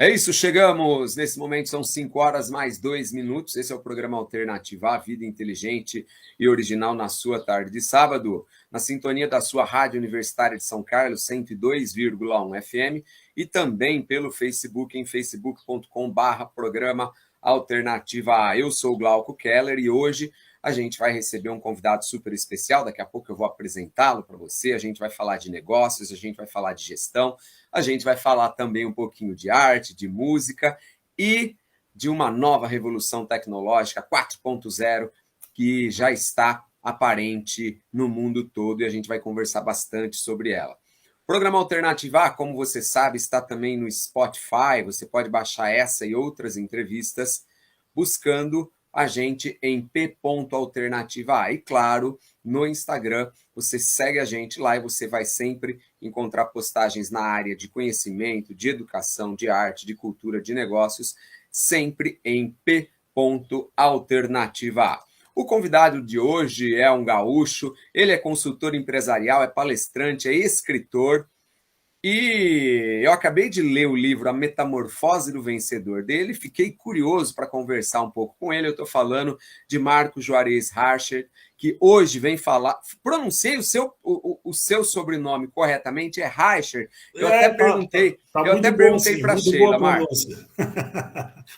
É isso, chegamos. Nesse momento são 5 horas mais 2 minutos. Esse é o programa Alternativa, a vida inteligente e original na sua tarde de sábado, na sintonia da sua Rádio Universitária de São Carlos, 102,1 FM, e também pelo Facebook, em facebook.com/programa Alternativa. Eu sou o Glauco Keller e hoje a gente vai receber um convidado super especial. Daqui a pouco eu vou apresentá-lo para você. A gente vai falar de negócios, a gente vai falar de gestão, a gente vai falar também um pouquinho de arte, de música e de uma nova revolução tecnológica 4.0 que já está aparente no mundo todo e a gente vai conversar bastante sobre ela. O programa Alternativa, como você sabe, está também no Spotify. Você pode baixar essa e outras entrevistas buscando a gente em p.alternativa. E claro, no Instagram, você segue a gente lá e você vai sempre encontrar postagens na área de conhecimento, de educação, de arte, de cultura, de negócios, sempre em p.alternativa. O convidado de hoje é um gaúcho, ele é consultor empresarial, é palestrante, é escritor, e eu acabei de ler o livro A Metamorfose do Vencedor dele, fiquei curioso para conversar um pouco com ele. Eu estou falando de Marcos Juarez Harcher, que hoje vem falar... Pronunciei o seu sobrenome corretamente, é Harcher. Eu até perguntei para a Muito boa Sheila, Marcos. pronúncia.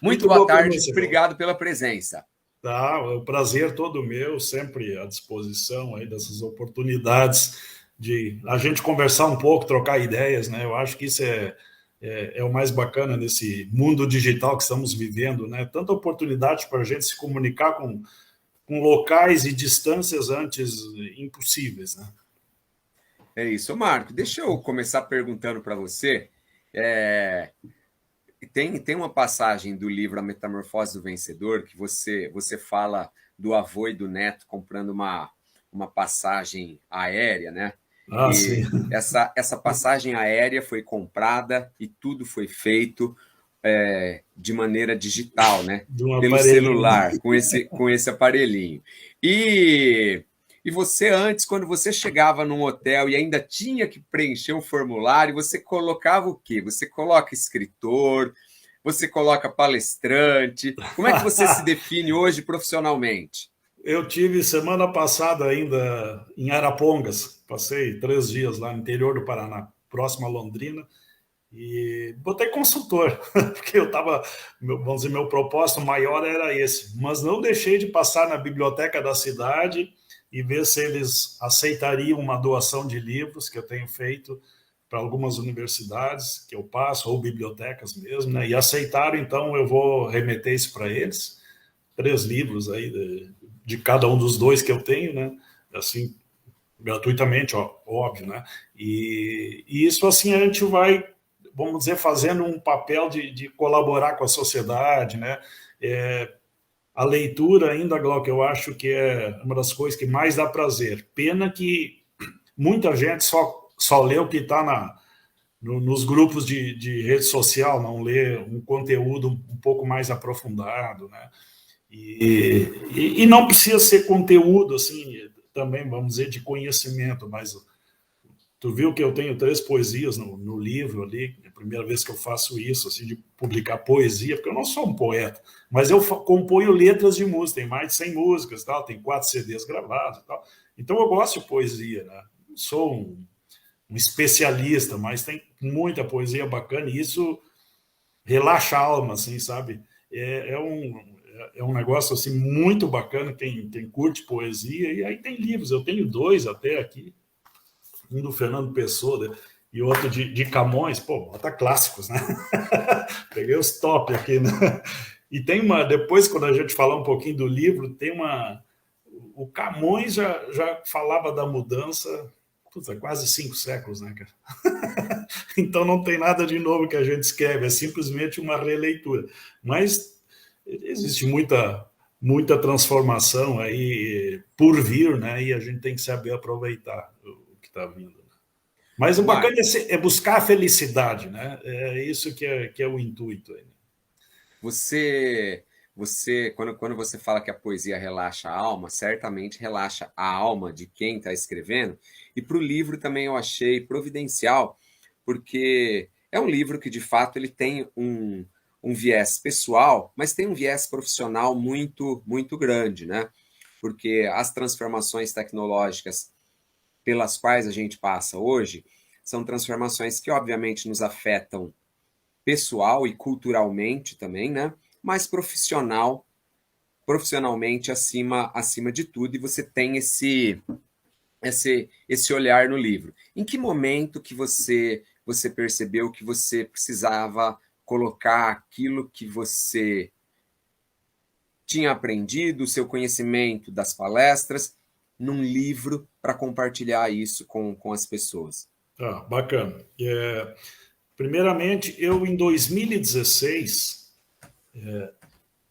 Muito boa tarde, obrigado pela presença. Tá, é um prazer todo meu, sempre à disposição aí dessas oportunidades de a gente conversar um pouco, trocar ideias, né? Eu acho que isso é o mais bacana nesse mundo digital que estamos vivendo, né? Tanta oportunidade para a gente se comunicar com locais e distâncias antes impossíveis, né? É isso, Marco. Deixa eu começar perguntando para você. Tem uma passagem do livro A Metamorfose do Vencedor que você fala do avô e do neto comprando uma passagem aérea, né? Ah, E sim. essa passagem aérea foi comprada e tudo foi feito de maneira digital, né? De um Pelo aparelhinho. celular, com esse aparelhinho. E você antes, quando você chegava num hotel e ainda tinha que preencher um formulário, você colocava o quê? Você coloca escritor, você coloca palestrante. Como é que você se define hoje profissionalmente? Eu tive semana passada ainda em Arapongas, passei 3 dias lá no interior do Paraná, próximo a Londrina, e botei consultor, porque eu estava, vamos dizer, meu propósito maior era esse, mas não deixei de passar na biblioteca da cidade e ver se eles aceitariam uma doação de livros que eu tenho feito para algumas universidades que eu passo, ou bibliotecas mesmo, né? E aceitaram, então eu vou remeter isso para eles. 3 livros aí de cada um dos dois que eu tenho, né? Assim, gratuitamente, ó, óbvio, né? E isso assim a gente vai, vamos dizer, fazendo um papel de colaborar com a sociedade, né? A leitura ainda, Glauco, eu acho que é uma das coisas que mais dá prazer. Pena que muita gente só lê o que está nos grupos de rede social, não lê um conteúdo um pouco mais aprofundado, né? E não precisa ser conteúdo, assim, também, vamos dizer, de conhecimento, mas tu viu que eu tenho 3 poesias no livro ali, é a primeira vez que eu faço isso, assim, de publicar poesia, porque eu não sou um poeta, mas eu componho letras de música, tem mais de 100 músicas, tal, tem 4 CDs gravados e tal. Então eu gosto de poesia, né? Não sou um especialista, mas tem muita poesia bacana e isso relaxa a alma, assim, sabe? É um negócio assim muito bacana quem curte poesia, e aí tem livros, eu tenho 2 até aqui, um do Fernando Pessoa e outro de Camões, pô, bota clássicos, né? Peguei os top aqui, né? E tem depois quando a gente falar um pouquinho do livro, tem o Camões já falava da mudança, puta, quase 5 séculos, né, cara? Então não tem nada de novo que a gente escreve, é simplesmente uma releitura. Mas existe muita transformação aí por vir, né? E a gente tem que saber aproveitar o que está vindo. Mas o bacana Marco, é buscar a felicidade, né? É isso que é o intuito aí. quando você fala que a poesia relaxa a alma, certamente relaxa a alma de quem está escrevendo. E para o livro também eu achei providencial, porque É um livro que, de fato, ele tem um viés pessoal, mas tem um viés profissional muito, muito grande, né? Porque as transformações tecnológicas pelas quais a gente passa hoje são transformações que, obviamente, nos afetam pessoal e culturalmente também, né? Mas profissionalmente acima de tudo, e você tem esse olhar no livro. Em que momento que você percebeu que você precisava colocar aquilo que você tinha aprendido, o seu conhecimento das palestras, num livro para compartilhar isso com as pessoas? Bacana. Primeiramente, eu em 2016,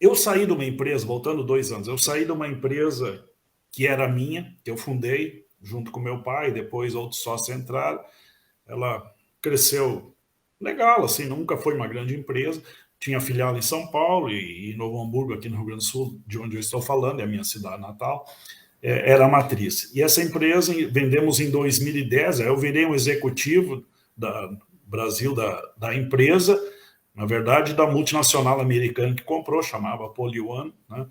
eu saí de uma empresa, voltando 2 anos, eu saí de uma empresa que era minha, que eu fundei junto com meu pai, depois outros sócios entraram. Ela cresceu legal, assim, nunca foi uma grande empresa. Tinha filial em São Paulo e Novo Hamburgo, aqui no Rio Grande do Sul, de onde eu estou falando, é a minha cidade natal, era a matriz. E essa empresa vendemos em 2010, aí eu virei um executivo da Brasil da empresa, na verdade, da multinacional americana que comprou, chamava PolyOne, né?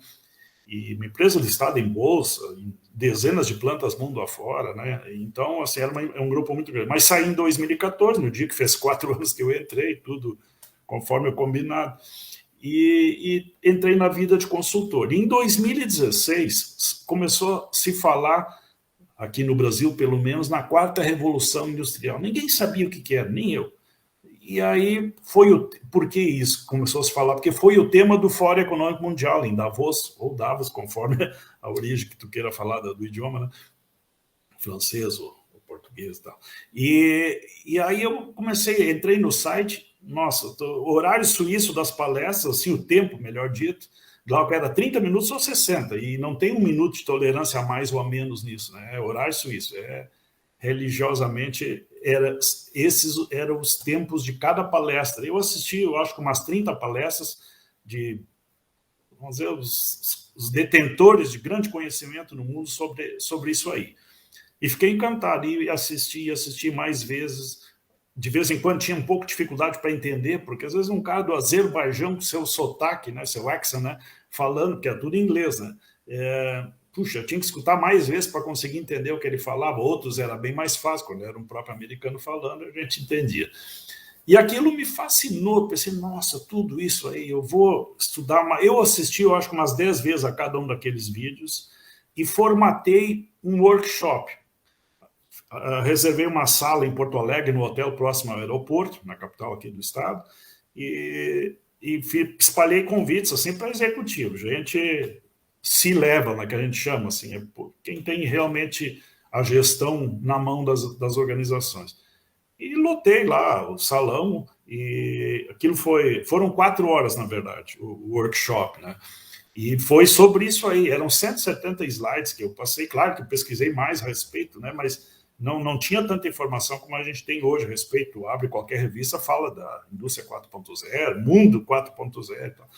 E uma empresa listada em bolsa, em dezenas de plantas mundo afora, né? Então, assim, era um grupo muito grande. Mas saí em 2014, no dia que fez 4 anos que eu entrei, tudo conforme o combinado, e entrei na vida de consultor. E em 2016, começou a se falar, aqui no Brasil, pelo menos, na quarta revolução industrial. Ninguém sabia o que era, nem eu. E aí por que isso começou a se falar? Porque foi o tema do Fórum Econômico Mundial em Davos, ou Davos, conforme a origem que tu queira falar do idioma, né? Francês ou português e tal. E aí eu entrei no site, nossa, o horário suíço das palestras, assim, o tempo, melhor dito, lá era 30 minutos ou 60, e não tem 1 minuto de tolerância a mais ou a menos nisso, né? É horário suíço, religiosamente, esses eram os tempos de cada palestra. Eu assisti, eu acho que umas 30 palestras de, vamos dizer, os detentores de grande conhecimento no mundo sobre isso aí. E fiquei encantado, e assisti mais vezes. De vez em quando tinha um pouco de dificuldade para entender, porque às vezes um cara do Azerbaijão com seu sotaque, né, seu accent, né, falando, que é tudo em inglês, né? Puxa, eu tinha que escutar mais vezes para conseguir entender o que ele falava. Outros era bem mais fácil, quando era um próprio americano falando, a gente entendia. E aquilo me fascinou, pensei, nossa, tudo isso aí, eu vou estudar. Eu assisti, eu acho que umas 10 vezes a cada um daqueles vídeos e formatei um workshop. Reservei uma sala em Porto Alegre, no hotel próximo ao aeroporto, na capital aqui do estado, e espalhei convites assim para executivos, gente C-level, né, que a gente chama, assim, quem tem realmente a gestão na mão das organizações. E lotei lá o salão, e aquilo foram 4 horas, na verdade, o workshop, né? E foi sobre isso aí, eram 170 slides que eu passei, claro que eu pesquisei mais a respeito, né, mas não tinha tanta informação como a gente tem hoje a respeito. Abre qualquer revista, fala da indústria 4.0, mundo 4.0 e tal.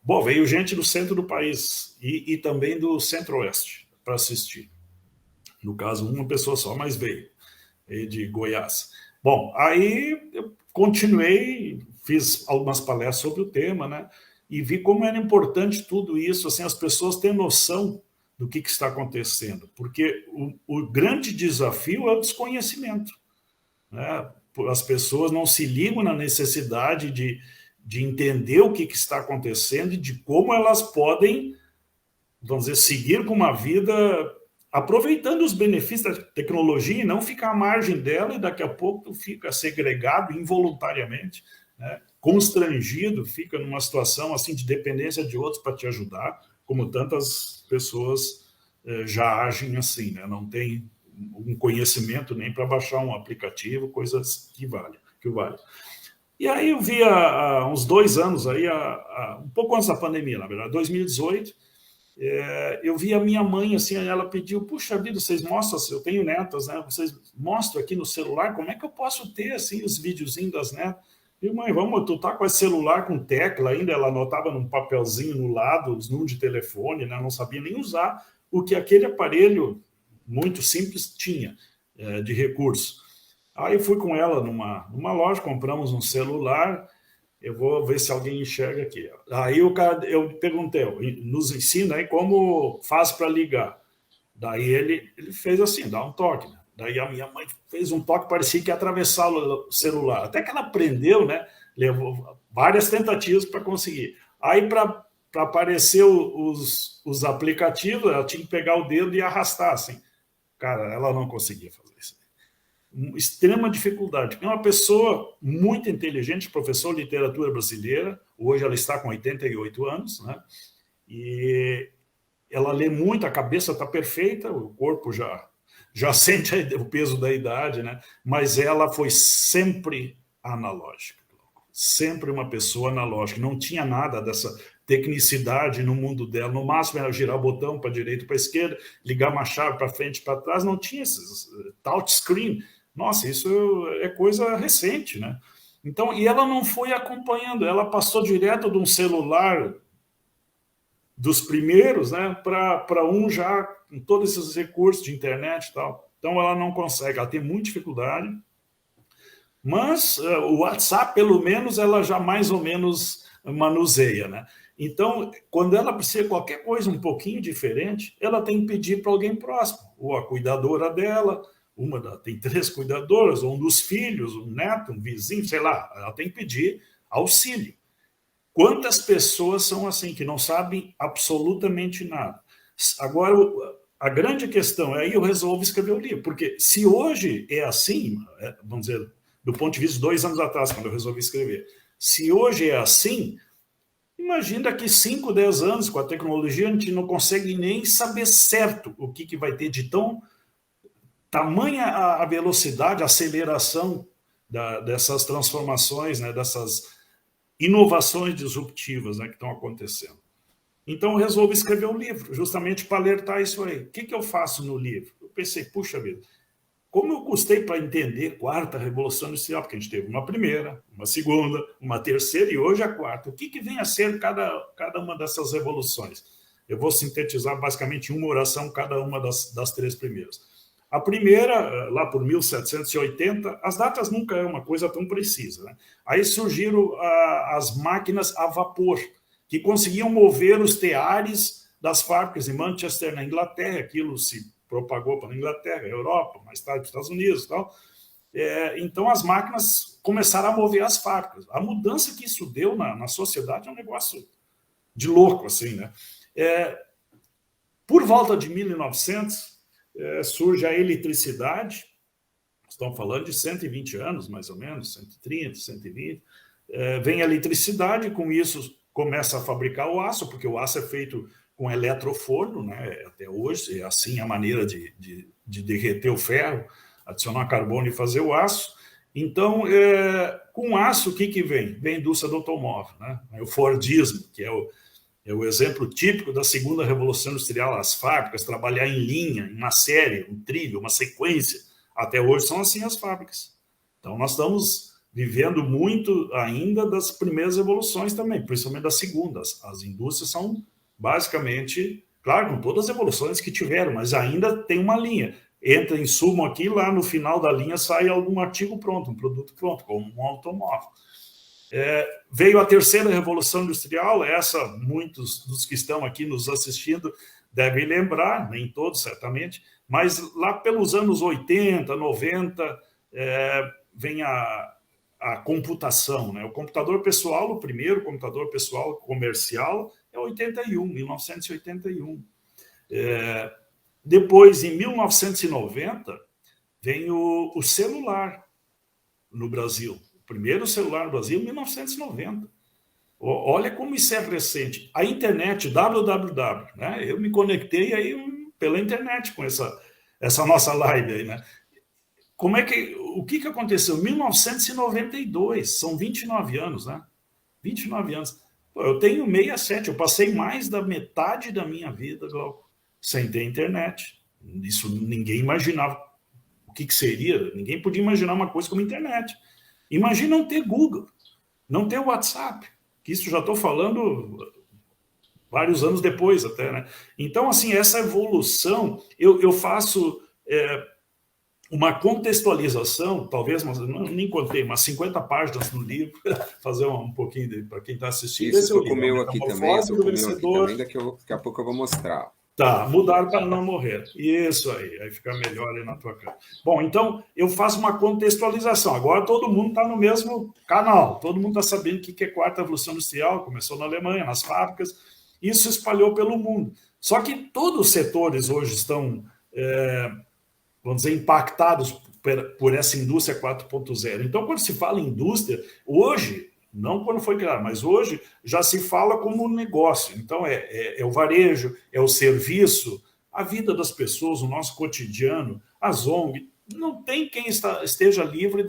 Bom, veio gente do centro do país e também do centro-oeste para assistir. No caso, uma pessoa só, mas veio de Goiás. Bom, aí eu continuei, fiz algumas palestras sobre o tema, né? E vi como era importante tudo isso, assim, as pessoas terem noção do que está acontecendo, porque o grande desafio é o desconhecimento, né? As pessoas não se ligam na necessidade de entender o que está acontecendo e de como elas podem, vamos dizer, seguir com uma vida aproveitando os benefícios da tecnologia e não ficar à margem dela, e daqui a pouco tu fica segregado involuntariamente, né? Constrangido, fica numa situação assim de dependência de outros para te ajudar, como tantas pessoas já agem assim, né? Não tem um conhecimento nem para baixar um aplicativo, coisas que valem. E aí eu vi há uns 2 anos, aí, um pouco antes da pandemia, na verdade, 2018, eu vi a minha mãe, assim, ela pediu, puxa vida, vocês mostram, eu tenho netas, né? Vocês mostram aqui no celular, como é que eu posso ter, assim, os videozinhos das netas? E mãe, tu tá com esse celular com tecla ainda? Ela anotava num papelzinho no lado os números de telefone, né? Não sabia nem usar o que aquele aparelho muito simples tinha de recurso. Aí fui com ela numa loja, compramos um celular. Eu vou ver se alguém enxerga aqui. Aí eu perguntei, nos ensina aí como faz para ligar. Daí ele fez assim, dá um toque. Né? Daí a minha mãe fez um toque, parecia que ia atravessar o celular. Até que ela aprendeu, né? Levou várias tentativas para conseguir. Aí, para aparecer os aplicativos, ela tinha que pegar o dedo e arrastar, assim. Cara, ela não conseguia fazer isso. Extrema dificuldade. É uma pessoa muito inteligente, professor de literatura brasileira, hoje ela está com 88 anos, né? E ela lê muito, a cabeça está perfeita, o corpo já sente o peso da idade, né? Mas ela foi sempre analógica. Sempre uma pessoa analógica. Não tinha nada dessa tecnicidade no mundo dela. No máximo era girar o botão para a direita, para a esquerda, ligar uma chave para frente, para trás. Não tinha esses touchscreen. Nossa, isso é coisa recente, né? Então, e ela não foi acompanhando, ela passou direto de um celular dos primeiros, né, para um já com todos esses recursos de internet e tal. Então ela não consegue, ela tem muita dificuldade. Mas o WhatsApp, pelo menos, ela já mais ou menos manuseia, né? Então, quando ela precisa de qualquer coisa um pouquinho diferente, ela tem que pedir para alguém próximo, ou a cuidadora dela, tem 3 cuidadoras, ou um dos filhos, um neto, um vizinho, sei lá, ela tem que pedir auxílio. Quantas pessoas são assim, que não sabem absolutamente nada? Agora, a grande questão é, aí eu resolvo escrever o livro, porque se hoje é assim, vamos dizer, do ponto de vista de 2 anos atrás, quando eu resolvi escrever, se hoje é assim, imagina daqui 5, 10 anos, com a tecnologia, a gente não consegue nem saber certo o que vai ter de tamanha a velocidade, a aceleração dessas transformações, né, dessas inovações disruptivas, né, que estão acontecendo. Então eu resolvi escrever um livro, justamente para alertar isso aí. O que eu faço no livro? Eu pensei, puxa vida, como eu custei para entender a 4ª Revolução Industrial, porque a gente teve uma primeira, uma segunda, uma terceira e hoje a 4ª. O que vem a ser cada uma dessas revoluções? Eu vou sintetizar basicamente em uma oração cada uma das 3 primeiras. A primeira, lá por 1780, as datas nunca é uma coisa tão precisa, né? Aí surgiram as máquinas a vapor, que conseguiam mover os teares das fábricas em Manchester, na Inglaterra. Aquilo se propagou para a Inglaterra, a Europa, mais tarde para os Estados Unidos e tal. Então as máquinas começaram a mover as fábricas. A mudança que isso deu na sociedade é um negócio de louco, assim, né? Por volta de 1900, surge a eletricidade. Estão falando de 120 anos, mais ou menos, 130, 120. Vem a eletricidade, com isso começa a fabricar o aço, porque o aço é feito com eletroforno, né? Até hoje, é assim a maneira de derreter o ferro, adicionar carbono e fazer o aço. Então, com aço, o que vem? Vem a indústria do automóvel, né? O Fordismo, que é o exemplo típico da 2ª Revolução Industrial, as fábricas, trabalhar em linha, em uma série, um trilho, uma sequência. Até hoje são assim as fábricas. Então, nós estamos vivendo muito ainda das primeiras revoluções também, principalmente das segundas. As indústrias são basicamente, claro, com todas as evoluções que tiveram, mas ainda tem uma linha. Entra insumo aqui, lá no final da linha sai algum artigo pronto, um produto pronto, como um automóvel. Veio a 3ª Revolução Industrial, essa muitos dos que estão aqui nos assistindo devem lembrar, nem todos certamente, mas lá pelos anos 80, 90, vem a computação, né? O computador pessoal, o primeiro computador pessoal comercial é 1981. Depois, em 1990, vem o celular no Brasil. O primeiro celular no Brasil, em 1990. Olha como isso é recente. A internet, www, né? Eu me conectei aí pela internet com essa nossa live aí, né? O que aconteceu? 1992, são 29 anos, né? 29 anos. Pô, eu tenho 67, eu passei mais da metade da minha vida, Glauco, sem ter internet. Isso ninguém imaginava o que seria, ninguém podia imaginar uma coisa como internet. Imagina não ter Google, não ter WhatsApp, que isso já estou falando vários anos depois até, né? Então, assim, essa evolução, eu faço uma contextualização, talvez, mas nem contei, umas 50 páginas no livro, fazer um pouquinho para quem está assistindo. Isso, Esse é o estou com o livro, meu aqui também, estou com o meu aqui também, daqui a pouco eu vou mostrar. Tá, mudar para não morrer. Isso aí fica melhor aí na tua cara. Bom, então eu faço uma contextualização. Agora todo mundo está no mesmo canal, todo mundo está sabendo o que é quarta revolução industrial, começou na Alemanha, nas fábricas, isso espalhou pelo mundo. Só que todos os setores hoje estão, vamos dizer, impactados por essa indústria 4.0. Então, quando se fala em indústria, hoje, não quando foi criado, mas hoje já se fala como negócio. Então, é o varejo, é o serviço, a vida das pessoas, o nosso cotidiano, as ONG. Não tem quem esteja livre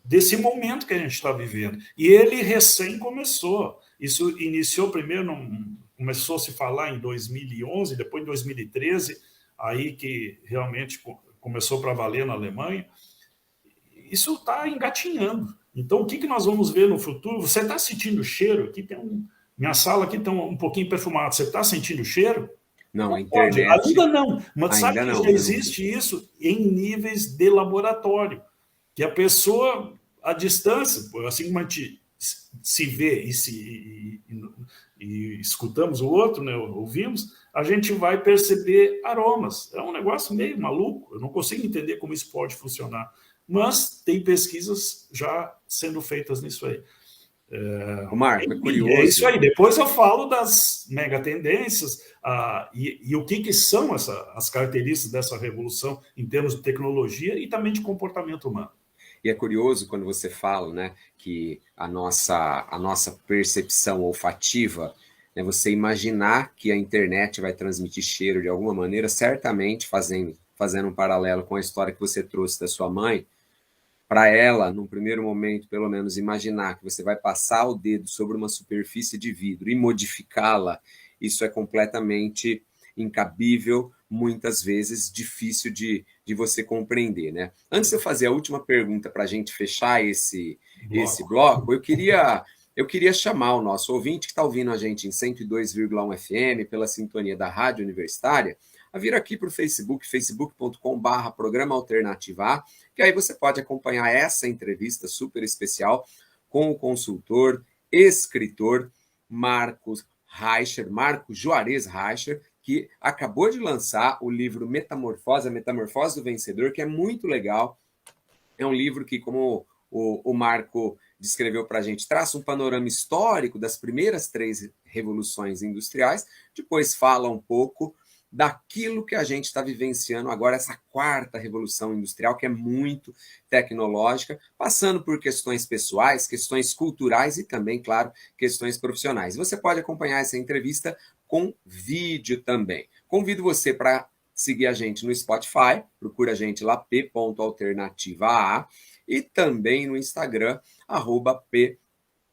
desse momento que a gente está vivendo. E ele recém começou. Isso iniciou primeiro, começou a se falar em 2011, depois em 2013, aí que realmente começou para valer na Alemanha. Isso está engatinhando. Então, o que nós vamos ver no futuro? Você está sentindo cheiro? Aqui tem minha sala aqui está um pouquinho perfumada. Você está sentindo cheiro? Não, a internet... Ainda não. Mas sabe que já existe não. isso em níveis de laboratório. Que a pessoa, à distância, assim como a gente se vê e escutamos o outro, né, ouvimos, a gente vai perceber aromas. É um negócio meio maluco. Eu não consigo entender como isso pode funcionar. Mas tem pesquisas já sendo feitas nisso aí. Marco, é curioso. É isso aí. Depois eu falo das megatendências e o que são as características dessa revolução em termos de tecnologia e também de comportamento humano. E é curioso quando você fala, né, que a nossa percepção olfativa, né, você imaginar que a internet vai transmitir cheiro de alguma maneira, certamente fazendo um paralelo com a história que você trouxe da sua mãe, para ela, num primeiro momento, pelo menos, imaginar que você vai passar o dedo sobre uma superfície de vidro e modificá-la, isso é completamente incabível, muitas vezes difícil de você compreender, né? Antes de eu fazer a última pergunta para a gente fechar esse bloco, eu queria chamar o nosso ouvinte que está ouvindo a gente em 102,1 FM, pela sintonia da Rádio Universitária, a vir aqui para o Facebook, facebook.com/Programa Alternativa A, que aí você pode acompanhar essa entrevista super especial com o consultor, escritor Marco Juarez Reicher, que acabou de lançar o livro Metamorfose, a Metamorfose do Vencedor, que é muito legal. É um livro que, como o Marco descreveu para a gente, traça um panorama histórico das primeiras 3 revoluções industriais, depois fala um pouco daquilo que a gente está vivenciando agora, essa 4ª revolução industrial, que é muito tecnológica, passando por questões pessoais, questões culturais e também, claro, questões profissionais. Você pode acompanhar essa entrevista com vídeo também. Convido você para seguir a gente no Spotify, procura a gente lá, p.alternativa.a, e também no Instagram,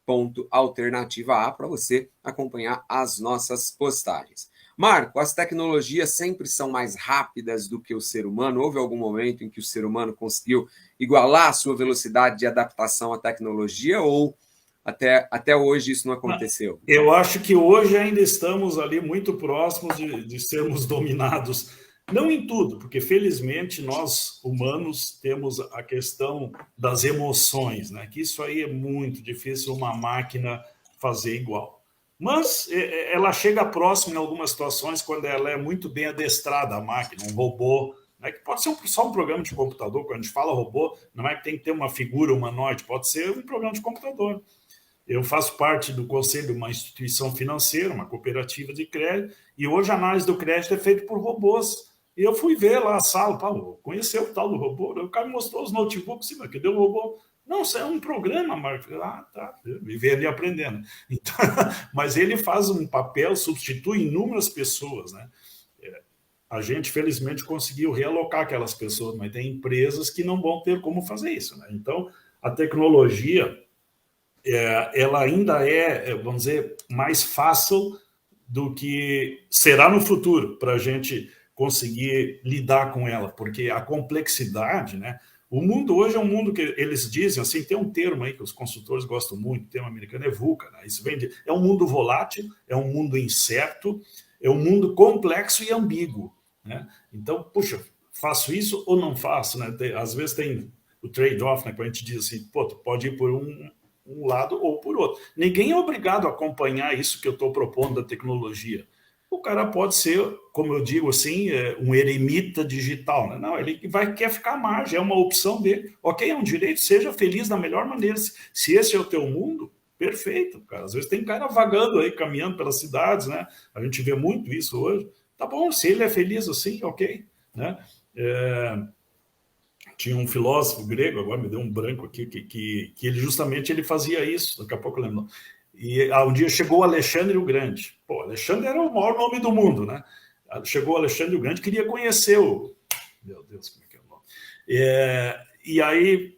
@p.alternativa.a, para você acompanhar as nossas postagens. Marco, as tecnologias sempre são mais rápidas do que o ser humano? Houve algum momento em que o ser humano conseguiu igualar a sua velocidade de adaptação à tecnologia ou até hoje isso não aconteceu? Eu acho que hoje ainda estamos ali muito próximos de sermos dominados. Não em tudo, porque felizmente nós humanos temos a questão das emoções, né? Que isso aí é muito difícil uma máquina fazer igual. Mas ela chega próximo em algumas situações quando ela é muito bem adestrada, a máquina, um robô, né, que pode ser só um programa de computador. Quando a gente fala robô, não é que tem que ter uma figura humanoide, pode ser um programa de computador. Eu faço parte do conselho de uma instituição financeira, uma cooperativa de crédito, e hoje a análise do crédito é feita por robôs. E eu fui ver lá a sala, conheceu o tal do robô, o cara me mostrou os notebooks, mas que deu o robô. Não, isso é um programa, Marcos. Tá. Viver ali aprendendo. Então, mas ele faz um papel, substitui inúmeras pessoas, né? A gente, felizmente, conseguiu realocar aquelas pessoas, mas tem empresas que não vão ter como fazer isso, né? Então, a tecnologia, ela ainda vamos dizer, mais fácil do que será no futuro para a gente conseguir lidar com ela, porque a complexidade, né? O mundo hoje é um mundo que eles dizem, assim, tem um termo aí que os consultores gostam muito, o termo americano é VUCA, né? Isso é um mundo volátil, é um mundo incerto, é um mundo complexo e ambíguo, né? Então, puxa, faço isso ou não faço, né? Às vezes tem o trade-off, né? Que a gente diz assim, pô, tu pode ir por um lado ou por outro. Ninguém é obrigado a acompanhar isso que eu estou propondo da tecnologia. O cara pode ser, como eu digo assim, um eremita digital, né? Não, ele quer ficar à margem, é uma opção dele. Ok, é um direito, seja feliz da melhor maneira. Se esse é o teu mundo, perfeito, cara. Às vezes tem cara vagando aí, caminhando pelas cidades, né? A gente vê muito isso hoje. Tá bom, se ele é feliz assim, ok, né? Tinha um filósofo grego, agora me deu um branco aqui, que ele justamente ele fazia isso, daqui a pouco eu lembro. E um dia chegou Alexandre o Grande. Pô, Alexandre era o maior nome do mundo, né? Chegou Alexandre o Grande, queria conhecer o... Meu Deus, como é que é o nome? E aí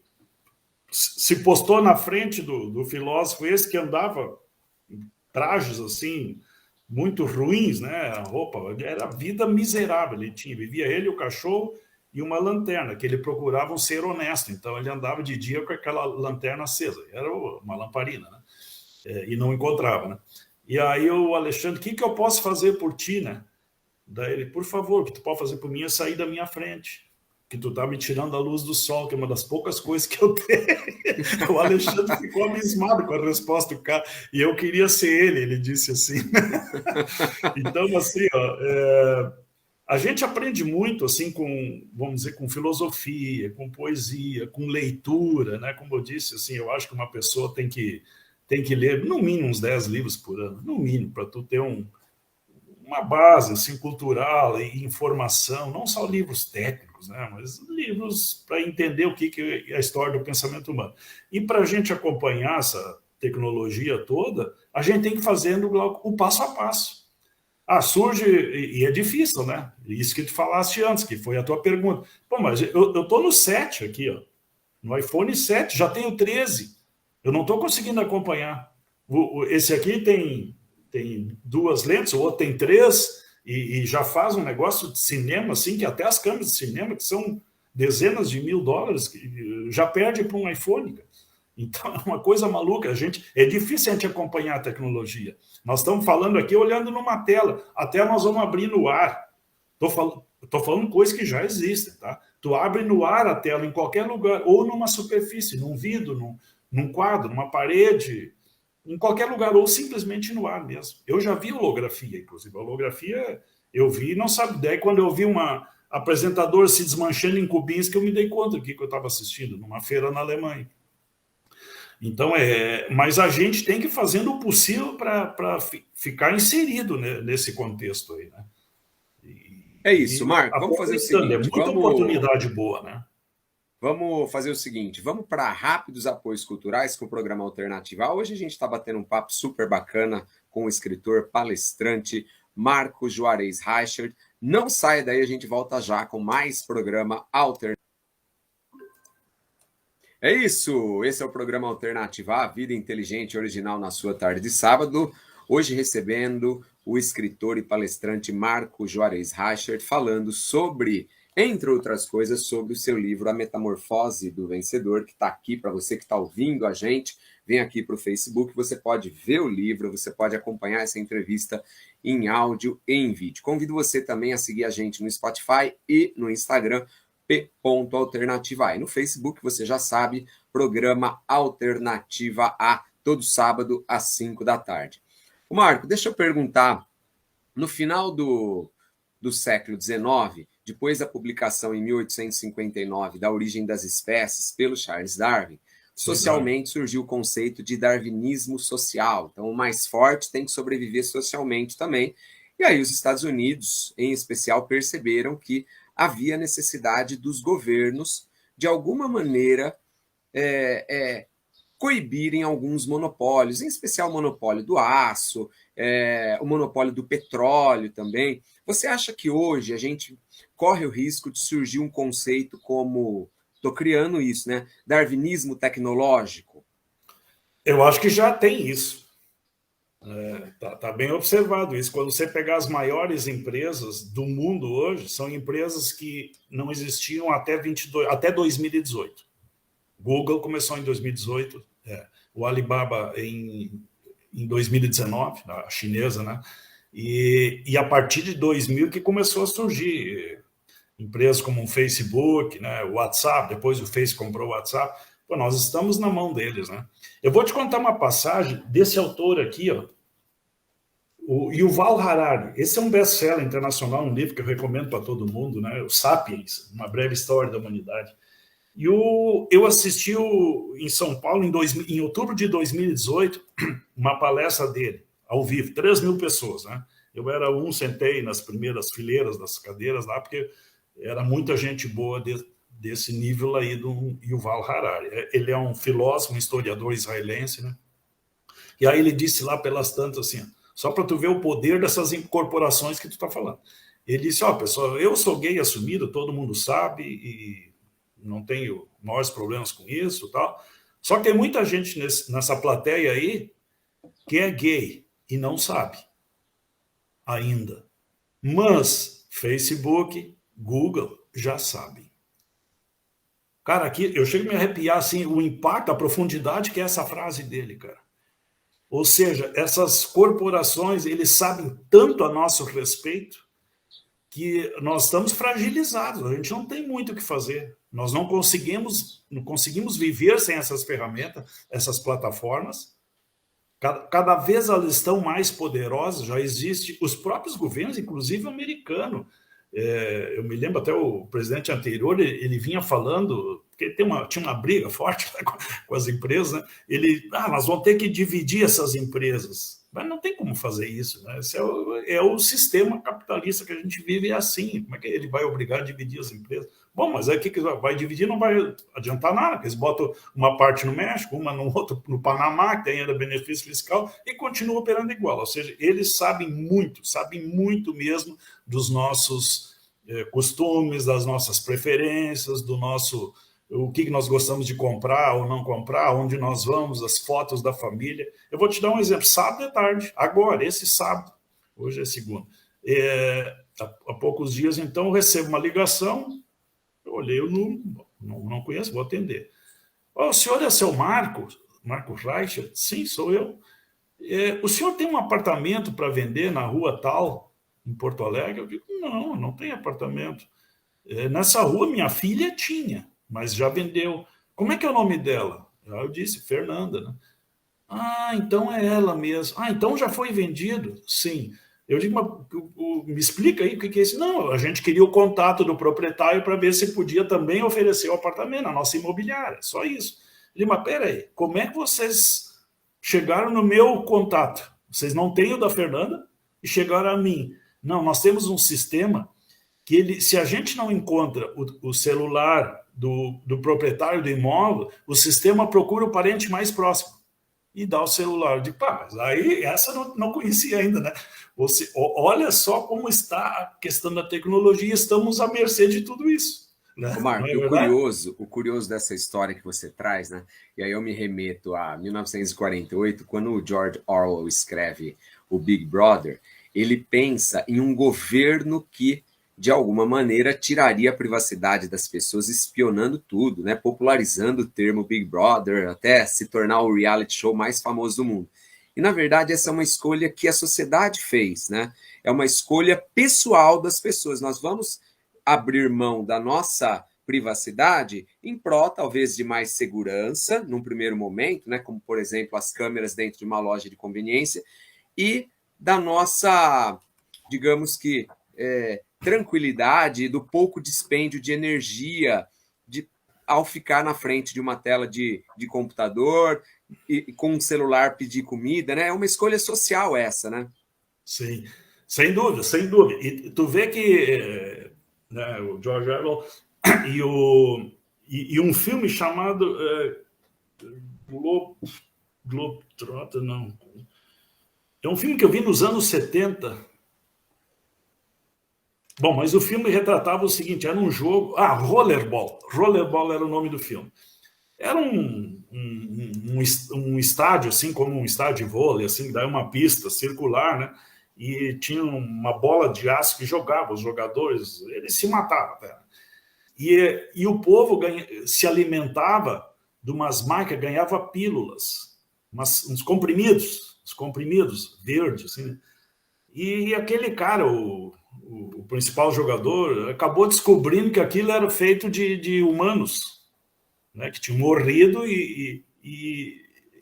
se postou na frente do filósofo esse que andava em trajes assim, muito ruins, né? A roupa, era vida miserável. Vivia ele, o cachorro e uma lanterna, que ele procurava um ser honesto. Então ele andava de dia com aquela lanterna acesa. Era uma lamparina, né? E não encontrava, né? E aí o Alexandre, o que eu posso fazer por ti, né? Daí ele, por favor, o que tu pode fazer por mim é sair da minha frente, que tu tá me tirando a luz do sol, que é uma das poucas coisas que eu tenho. O Alexandre ficou abismado com a resposta do cara, e eu queria ser ele disse assim. Então, assim, a gente aprende muito, assim, vamos dizer, com filosofia, com poesia, com leitura, né? Como eu disse, assim, eu acho que uma pessoa tem que ler, no mínimo, uns 10 livros por ano, no mínimo, para tu ter uma base assim, cultural e informação, não só livros técnicos, né, mas livros para entender o que é a história do pensamento humano. E para a gente acompanhar essa tecnologia toda, a gente tem que fazer o passo a passo. Surge, e é difícil, né? Isso que tu falaste antes, que foi a tua pergunta. Pô, mas eu estou no 7 aqui, ó, no iPhone 7, já tenho 13. Eu não estou conseguindo acompanhar. Esse aqui tem 2 lentes, o outro tem 3, e já faz um negócio de cinema, assim, que até as câmeras de cinema, que são dezenas de $1.000, já perde para um iPhone. Cara. Então, é uma coisa maluca. É difícil a gente acompanhar a tecnologia. Nós estamos falando aqui, olhando numa tela. Até nós vamos abrir no ar. Estou falando coisas que já existem, tá? Tu abre no ar a tela em qualquer lugar, ou numa superfície, num vidro, num quadro, numa parede, em qualquer lugar, ou simplesmente no ar mesmo. Eu já vi holografia, inclusive. A holografia eu vi, não sabe. Daí, quando eu vi uma apresentador se desmanchando em cubinhos, que eu me dei conta do que eu estava assistindo, numa feira na Alemanha. Então, mas a gente tem que ir fazendo o possível para ficar inserido, né, nesse contexto aí, né? É isso, Marco. Vamos fazer o seguinte. É muita oportunidade boa, né? Vamos fazer o seguinte, vamos para rápidos apoios culturais com o programa Alternativa. Hoje a gente está batendo um papo super bacana com o escritor, palestrante Marco Juarez Reichert. Não saia daí, a gente volta já com mais programa Alternativa. É isso, esse é o programa Alternativa, a vida inteligente e original na sua tarde de sábado. Hoje recebendo o escritor e palestrante Marco Juarez Reichert, falando sobre, entre outras coisas, sobre o seu livro A Metamorfose do Vencedor, que está aqui para você que está ouvindo a gente. Vem aqui para o Facebook, você pode ver o livro, você pode acompanhar essa entrevista em áudio e em vídeo. Convido você também a seguir a gente no Spotify e no Instagram, p.alternativa. E no Facebook, você já sabe, programa Alternativa A, todo sábado às 5 da tarde. O Marco, deixa eu perguntar, no final do século XIX, depois da publicação em 1859 da Origem das Espécies pelo Charles Darwin, socialmente surgiu o conceito de darwinismo social. Então, o mais forte tem que sobreviver socialmente também. E aí os Estados Unidos, em especial, perceberam que havia necessidade dos governos, de alguma maneira, coibirem alguns monopólios, em especial o monopólio do aço, o monopólio do petróleo também. Você acha que hoje a gente corre o risco de surgir um conceito como, estou criando isso, né? Darwinismo tecnológico? Eu acho que já tem isso. Tá bem observado isso. Quando você pegar as maiores empresas do mundo hoje, são empresas que não existiam até 2018. Google começou em 2018, o Alibaba em 2019, a chinesa, né? E a partir de 2000 que começou a surgir empresas como o Facebook, né, o WhatsApp, depois o Face comprou o WhatsApp, pô, nós estamos na mão deles, né? Eu vou te contar uma passagem desse autor aqui, ó, o Yuval Harari. Esse é um best-seller internacional, um livro que eu recomendo para todo mundo, né? O Sapiens, Uma Breve História da Humanidade. E eu assisti em São Paulo, em outubro de 2018, uma palestra dele, ao vivo, 3.000 pessoas, né? Eu era sentei nas primeiras fileiras das cadeiras lá, porque era muita gente boa desse nível aí do Yuval Harari. Ele é um filósofo, um historiador israelense, né? E aí ele disse lá pelas tantas assim, só para tu ver o poder dessas incorporações que tu está falando. Ele disse, pessoal, eu sou gay assumido, todo mundo sabe, e não tenho maiores problemas com isso, tal. Só que tem muita gente nessa plateia aí que é gay e não sabe ainda. Mas Facebook, Google já sabem. Cara, aqui eu chego a me arrepiar assim, o impacto, a profundidade que é essa frase dele, cara. Ou seja, essas corporações, eles sabem tanto a nosso respeito que nós estamos fragilizados, a gente não tem muito o que fazer. Nós não conseguimos viver sem essas ferramentas, essas plataformas. Cada vez elas estão mais poderosas, já existe os próprios governos, inclusive o americano. Eu me lembro até o presidente anterior, ele vinha falando, porque tinha uma briga forte com as empresas, né? Nós vamos ter que dividir essas empresas. Mas não tem como fazer isso, né? Esse é o sistema capitalista que a gente vive, é assim. Como é que ele vai obrigar a dividir as empresas? Bom, mas aí o que vai dividir não vai adiantar nada, porque eles botam uma parte no México, uma no outro, no Panamá, que tem ainda benefício fiscal, e continua operando igual. Ou seja, eles sabem muito mesmo dos nossos costumes, das nossas preferências, o que nós gostamos de comprar ou não comprar, onde nós vamos, as fotos da família. Eu vou te dar um exemplo. Sábado à tarde, agora, esse sábado, hoje é segunda, há poucos dias, então, eu recebo uma ligação, eu olhei o número, não conheço, vou atender. O senhor é seu Marco Reicher? Sim, sou eu. O senhor tem um apartamento para vender na rua tal, em Porto Alegre? Eu digo, não tem apartamento. Nessa rua, minha filha tinha, mas já vendeu. Como é que é o nome dela? Eu disse, Fernanda, né? Então é ela mesmo. Então já foi vendido? Sim. Eu digo, mas me explica aí o que é isso. Não, a gente queria o contato do proprietário para ver se podia também oferecer o apartamento, a nossa imobiliária, só isso. Eu digo, mas peraí, como é que vocês chegaram no meu contato? Vocês não têm o da Fernanda e chegaram a mim. Não, nós temos um sistema que se a gente não encontra o celular do proprietário do imóvel, o sistema procura o parente mais próximo e dá o celular. Eu digo, mas aí essa não conhecia ainda, né? Olha só como está a questão da tecnologia, estamos à mercê de tudo isso. Né? Marco, o curioso dessa história que você traz, né? E aí eu me remeto a 1948, quando o George Orwell escreve o Big Brother, ele pensa em um governo que de alguma maneira tiraria a privacidade das pessoas, espionando tudo, né? Popularizando o termo Big Brother, até se tornar o reality show mais famoso do mundo. E, na verdade, essa é uma escolha que a sociedade fez, né? É uma escolha pessoal das pessoas. Nós vamos abrir mão da nossa privacidade em prol, talvez, de mais segurança, num primeiro momento, né? Como, por exemplo, as câmeras dentro de uma loja de conveniência, e da nossa, digamos que, tranquilidade, do pouco dispêndio de energia ao ficar na frente de uma tela de computador e com um celular pedir comida, né? É uma escolha social essa, né? Sim, sem dúvida, sem dúvida. E tu vê que né, o George Orwell e um filme chamado Globetrotter, não. É um filme que eu vi nos anos 70. Bom, mas o filme retratava o seguinte, era um jogo... Rollerball. Rollerball era o nome do filme. Era um estádio, assim como um estádio de vôlei, assim, daí uma pista circular, né? E tinha uma bola de aço que jogava, os jogadores, eles se matavam. Né? E o povo se alimentava de umas máquinas, ganhava pílulas, uns comprimidos verdes, assim, né? E aquele cara, o principal jogador, acabou descobrindo que aquilo era feito de humanos, né, que tinham morrido e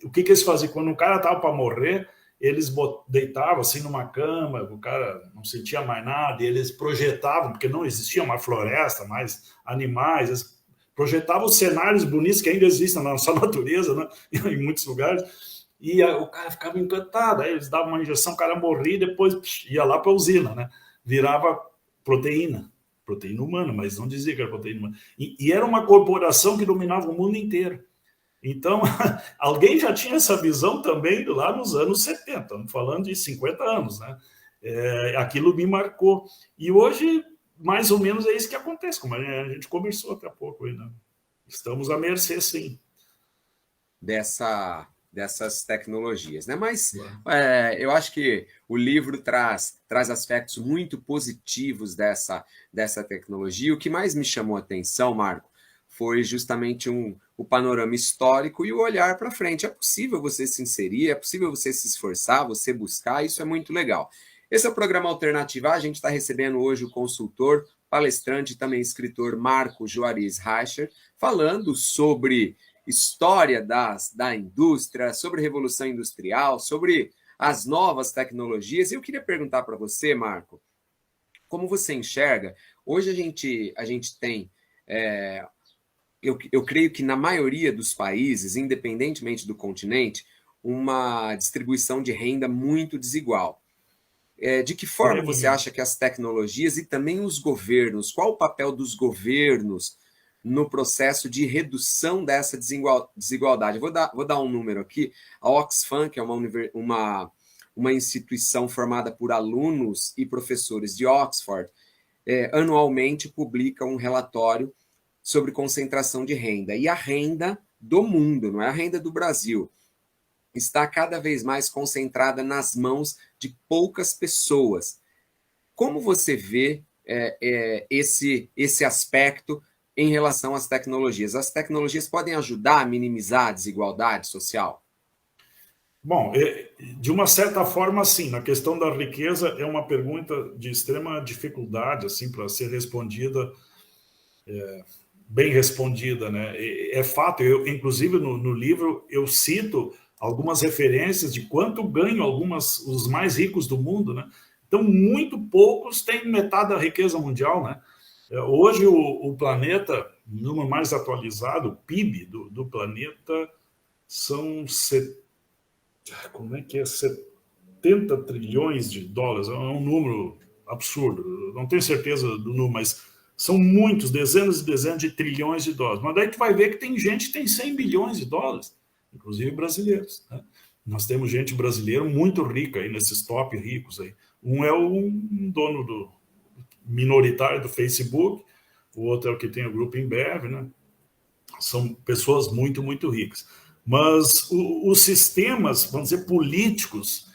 o que eles faziam? Quando o cara estava para morrer, eles deitavam assim numa cama, o cara não sentia mais nada, e eles projetavam, porque não existia uma floresta, mais animais, eles projetavam cenários bonitos que ainda existem na nossa natureza, né, em muitos lugares, e o cara ficava encantado, aí eles davam uma injeção, o cara morria, e depois ia lá para a usina, né, virava proteína humana, mas não dizia que era proteína humana. E era uma corporação que dominava o mundo inteiro. Então, alguém já tinha essa visão também lá nos anos 70, estamos falando de 50 anos, né? Aquilo me marcou. E hoje, mais ou menos, é isso que acontece, como a gente conversou até há pouco aí, né? Estamos à mercê, sim. Dessas tecnologias, né? Mas eu acho que o livro traz aspectos muito positivos dessa tecnologia. O que mais me chamou a atenção, Marco, foi justamente o panorama histórico e o olhar para frente. É possível você se inserir, é possível você se esforçar, você buscar, isso é muito legal. Esse é o programa Alternativa. A gente está recebendo hoje o consultor, palestrante e também escritor Marco Juarez Reicher, falando sobre história da indústria, sobre revolução industrial, sobre as novas tecnologias. E eu queria perguntar para você, Marco, como você enxerga? Hoje a gente tem, eu creio que na maioria dos países, independentemente do continente, uma distribuição de renda muito desigual. De que forma você acha que as tecnologias e também os governos, qual o papel dos governos no processo de redução dessa desigualdade? Vou dar um número aqui. A Oxfam, que é uma instituição formada por alunos e professores de Oxford, anualmente publica um relatório sobre concentração de renda. E a renda do mundo, não é a renda do Brasil, está cada vez mais concentrada nas mãos de poucas pessoas. Como você vê esse aspecto em relação às tecnologias? As tecnologias podem ajudar a minimizar a desigualdade social? Bom, de uma certa forma, sim. Na questão da riqueza, é uma pergunta de extrema dificuldade, assim, para ser respondida, bem respondida, né? É fato, inclusive no livro, eu cito algumas referências de quanto ganham os mais ricos do mundo, né? Então, muito poucos têm metade da riqueza mundial, né? Hoje, o planeta, o número mais atualizado, o PIB do planeta, são 70 trilhões de dólares. É um número absurdo. Não tenho certeza do número, mas são muitos, dezenas e dezenas de trilhões de dólares. Mas daí tu vai ver que tem gente que tem 100 bilhões de dólares, inclusive brasileiros, né? Nós temos gente brasileira muito rica aí, nesses top ricos aí. Um é um dono minoritário do Facebook, o outro é o que tem o grupo Embev, né? São pessoas muito, muito ricas. Mas os sistemas, vamos dizer, políticos,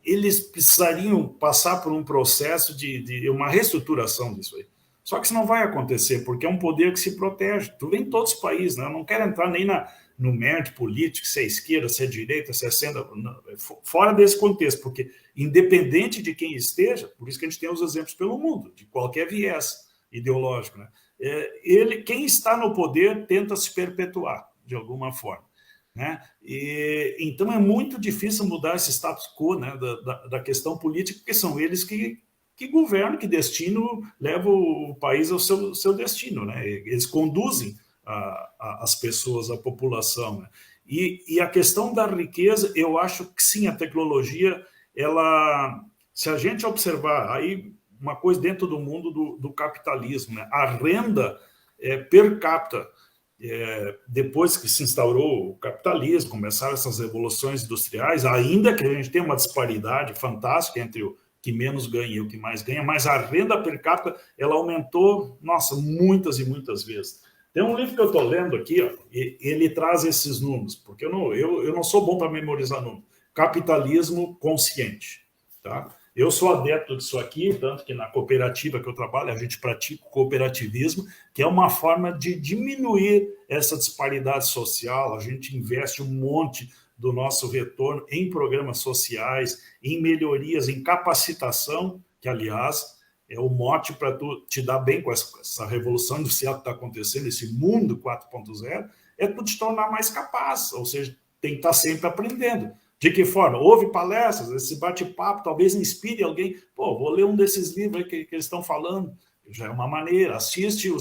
eles precisariam passar por um processo de uma reestruturação disso aí. Só que isso não vai acontecer, porque é um poder que se protege. Tu vê em todos os países, né? Eu não quero entrar nem no mérito político, se é esquerda, se é direita, se é centro, fora desse contexto, porque independente de quem esteja, por isso que a gente tem os exemplos pelo mundo, de qualquer viés ideológico, né? Quem está no poder tenta se perpetuar, de alguma forma, né? Então é muito difícil mudar esse status quo, né, da questão política, porque são eles que governam, que levam o país ao seu destino, né? Eles conduzem as pessoas, a população, né? E a questão da riqueza, eu acho que sim, a tecnologia, se a gente observar aí uma coisa dentro do mundo do capitalismo, né? A renda per capita, depois que se instaurou o capitalismo, começaram essas revoluções industriais, ainda que a gente tenha uma disparidade fantástica entre o que menos ganha e o que mais ganha, mas a renda per capita, ela aumentou, nossa, muitas e muitas vezes. Tem um livro que eu estou lendo aqui, ó, ele traz esses números, porque eu não sou bom para memorizar números. Capitalismo Consciente, tá? Eu sou adepto disso aqui, tanto que na cooperativa que eu trabalho, a gente pratica o cooperativismo, que é uma forma de diminuir essa disparidade social. A gente investe um monte do nosso retorno em programas sociais, em melhorias, em capacitação, que, aliás, é o mote para tu te dar bem com essa revolução industrial que está acontecendo, esse mundo 4.0, é tu te tornar mais capaz, ou seja, tem que estar sempre aprendendo. De que forma? Houve palestras, esse bate-papo talvez inspire alguém. Pô, vou ler um desses livros que eles estão falando. Já é uma maneira. Assiste o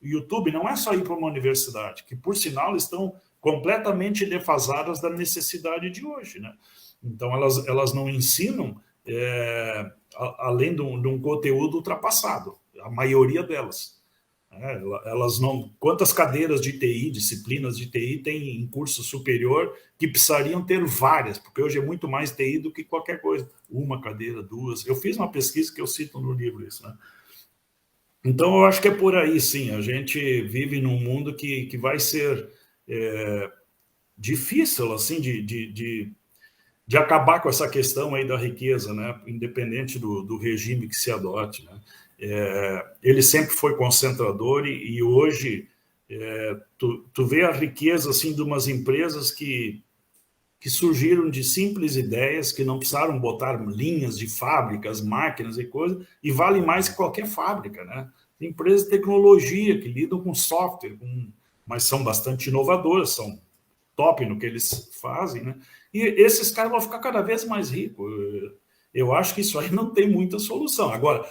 YouTube, não é só ir para uma universidade, que, por sinal, estão completamente defasadas da necessidade de hoje, né? Então, elas não ensinam além de um conteúdo ultrapassado, a maioria delas. Elas não. Quantas cadeiras de TI, disciplinas de TI, tem em curso superior que precisariam ter várias, porque hoje é muito mais TI do que qualquer coisa. Uma cadeira, duas. Eu fiz uma pesquisa que eu cito no livro isso, né? Então, eu acho que é por aí, sim. A gente vive num mundo que vai ser difícil, assim, de acabar com essa questão aí da riqueza, né? Independente do regime que se adote, né? Ele sempre foi concentrador e hoje tu vê a riqueza assim de umas empresas que surgiram de simples ideias, que não precisaram botar linhas de fábricas, máquinas e coisas, e valem mais que qualquer fábrica, né? Tem empresas de tecnologia que lidam com software, mas são bastante inovadoras, são top no que eles fazem, né? E esses caras vão ficar cada vez mais ricos. Eu acho que isso aí não tem muita solução. Agora,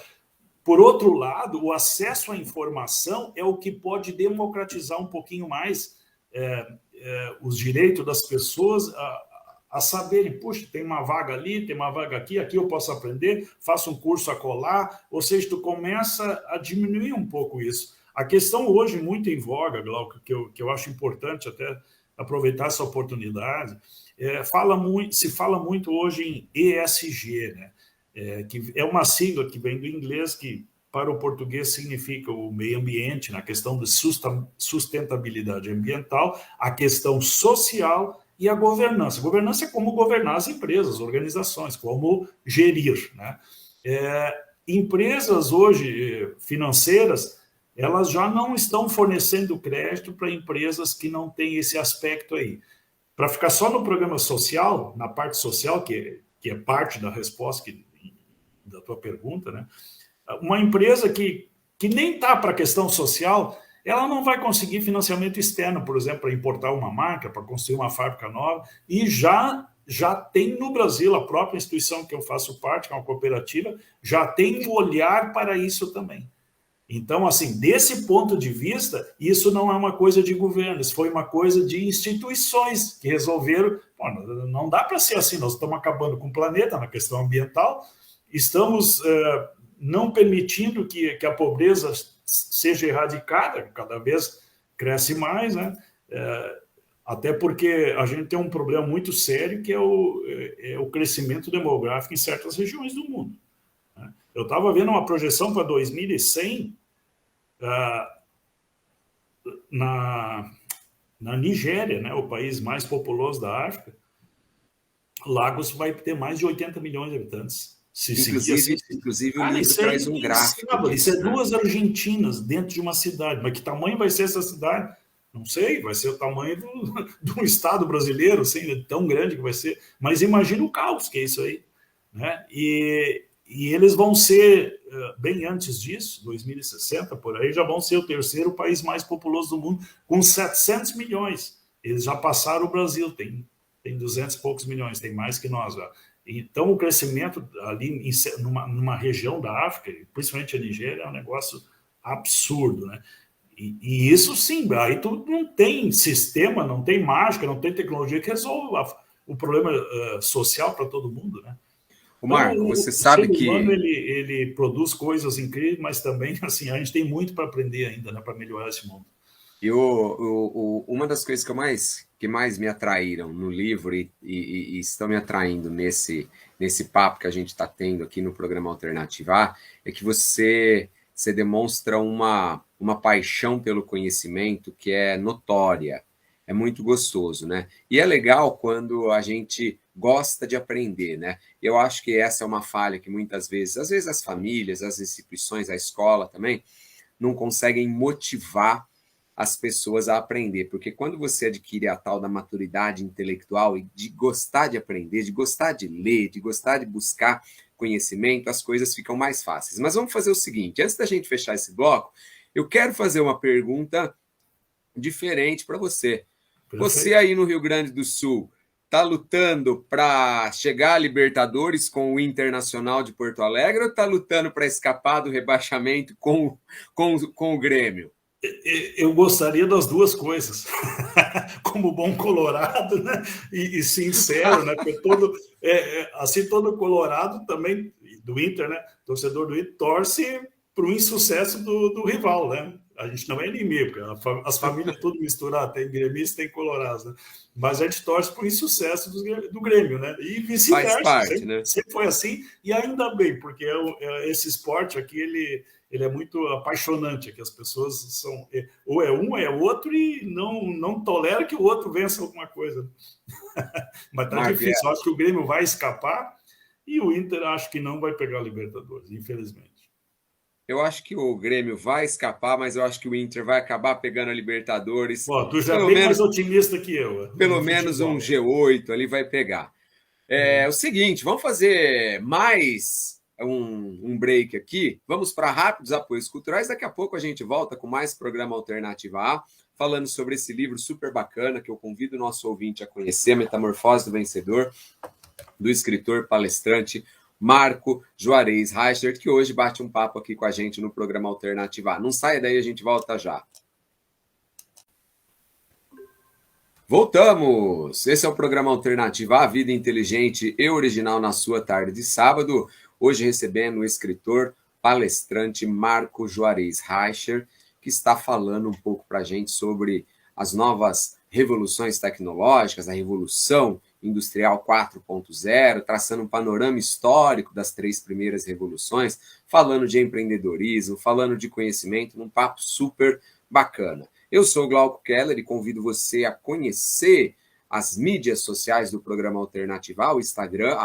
por outro lado, o acesso à informação é o que pode democratizar um pouquinho mais os direitos das pessoas a saberem, puxa, tem uma vaga ali, tem uma vaga aqui eu posso aprender, faço um curso acolá, ou seja, tu começa a diminuir um pouco isso. A questão hoje muito em voga, Glauco, que eu acho importante até aproveitar essa oportunidade, se fala muito hoje em ESG, né? Que é uma sigla que vem do inglês, que para o português significa o meio ambiente, na questão de sustentabilidade ambiental, a questão social e a governança. A governança é como governar as empresas, organizações, como gerir, né? Empresas hoje financeiras, elas já não estão fornecendo crédito para empresas que não têm esse aspecto aí. Para ficar só no programa social, na parte social, que é parte da resposta da tua pergunta, né? Uma empresa que nem está para a questão social, ela não vai conseguir financiamento externo, por exemplo, para importar uma marca, para construir uma fábrica nova, e já tem no Brasil, a própria instituição que eu faço parte, que é uma cooperativa, já tem um olhar para isso também. Então, assim, desse ponto de vista, isso não é uma coisa de governo, isso foi uma coisa de instituições que resolveram, não dá para ser assim, nós estamos acabando com o planeta na questão ambiental, estamos não permitindo que a pobreza seja erradicada, cada vez cresce mais, né? Até porque a gente tem um problema muito sério, que é o crescimento demográfico em certas regiões do mundo. Eu estava vendo uma projeção para 2100 na Nigéria, né, o país mais populoso da África. Lagos vai ter mais de 80 milhões de habitantes. Inclusive o livro traz um gráfico. Isso é duas Argentinas dentro de uma cidade. Mas que tamanho vai ser essa cidade? Não sei, vai ser o tamanho de um estado brasileiro, assim, tão grande que vai ser. Mas imagina o caos que é isso aí, né? E eles vão ser, bem antes disso, 2060, por aí, já vão ser o terceiro país mais populoso do mundo, com 700 milhões. Eles já passaram o Brasil, tem 200 e poucos milhões, tem mais que nós já. Então, o crescimento ali numa região da África, principalmente a Nigéria, é um negócio absurdo, né? E isso sim, aí tu não tem sistema, não tem mágica, não tem tecnologia que resolva o problema social para todo mundo, né? O Marco, então, você sabe que... O ser humano, ele produz coisas incríveis, mas também, assim, a gente tem muito para aprender ainda, né, para melhorar esse mundo. E uma das coisas que mais me atraíram no livro e estão me atraindo nesse papo que a gente está tendo aqui no programa Alternativar é que você demonstra uma paixão pelo conhecimento que é notória. É muito gostoso, né? E é legal quando a gente gosta de aprender, né? Eu acho que essa é uma falha que muitas vezes, às vezes as famílias, as instituições, a escola também, não conseguem motivar as pessoas a aprender, porque quando você adquire a tal da maturidade intelectual e de gostar de aprender, de gostar de ler, de gostar de buscar conhecimento, as coisas ficam mais fáceis. Mas vamos fazer o seguinte, antes da gente fechar esse bloco, eu quero fazer uma pergunta diferente para você. Você Perfeito. aí no Rio Grande do Sul está lutando para chegar à Libertadores com o Internacional de Porto Alegre ou está lutando para escapar do rebaixamento com o Grêmio? Eu gostaria das duas coisas, como bom colorado, né? E sincero, né? Porque assim, todo colorado também, do Inter, né? Torcedor do Inter, torce para o insucesso do rival, né? A gente não é inimigo, as famílias tudo misturadas, tem gremistas, tem colorados, né? Mas a gente torce para o insucesso do Grêmio, né? E Faz vice-versa, parte, né? sempre foi assim, e ainda bem, porque esse esporte aqui, ele é muito apaixonante, que as pessoas são ou é um ou é outro e não tolera que o outro vença alguma coisa. Mas tá Marco, difícil. Eu acho que o Grêmio vai escapar e o Inter acho que não vai pegar a Libertadores, infelizmente. eu acho que o Grêmio vai escapar, mas eu acho que o Inter vai acabar pegando a Libertadores. Ó, tu já é Pelo bem mais menos, otimista que eu pelo no menos um futebol. G8 ali vai pegar. É o seguinte, vamos fazer mais um break aqui. Vamos para rápidos apoios culturais. Daqui a pouco a gente volta com mais programa Alternativa A, falando sobre esse livro super bacana que eu convido o nosso ouvinte a conhecer, A Metamorfose do Vencedor, do escritor palestrante Marco Juarez Reichert, que hoje bate um papo aqui com a gente no programa Alternativa A. Não saia daí, a gente volta já. Voltamos! Esse é o programa Alternativa A Vida Inteligente e Original na sua tarde de sábado. Hoje recebendo o escritor palestrante Marco Juarez Reichert, que está falando um pouco para a gente sobre as novas revoluções tecnológicas, a Revolução Industrial 4.0, traçando um panorama histórico das 3 primeiras revoluções, falando de empreendedorismo, falando de conhecimento, num papo super bacana. Eu sou o Glauco Keller e convido você a conhecer as mídias sociais do programa Alternativa A, o Instagram,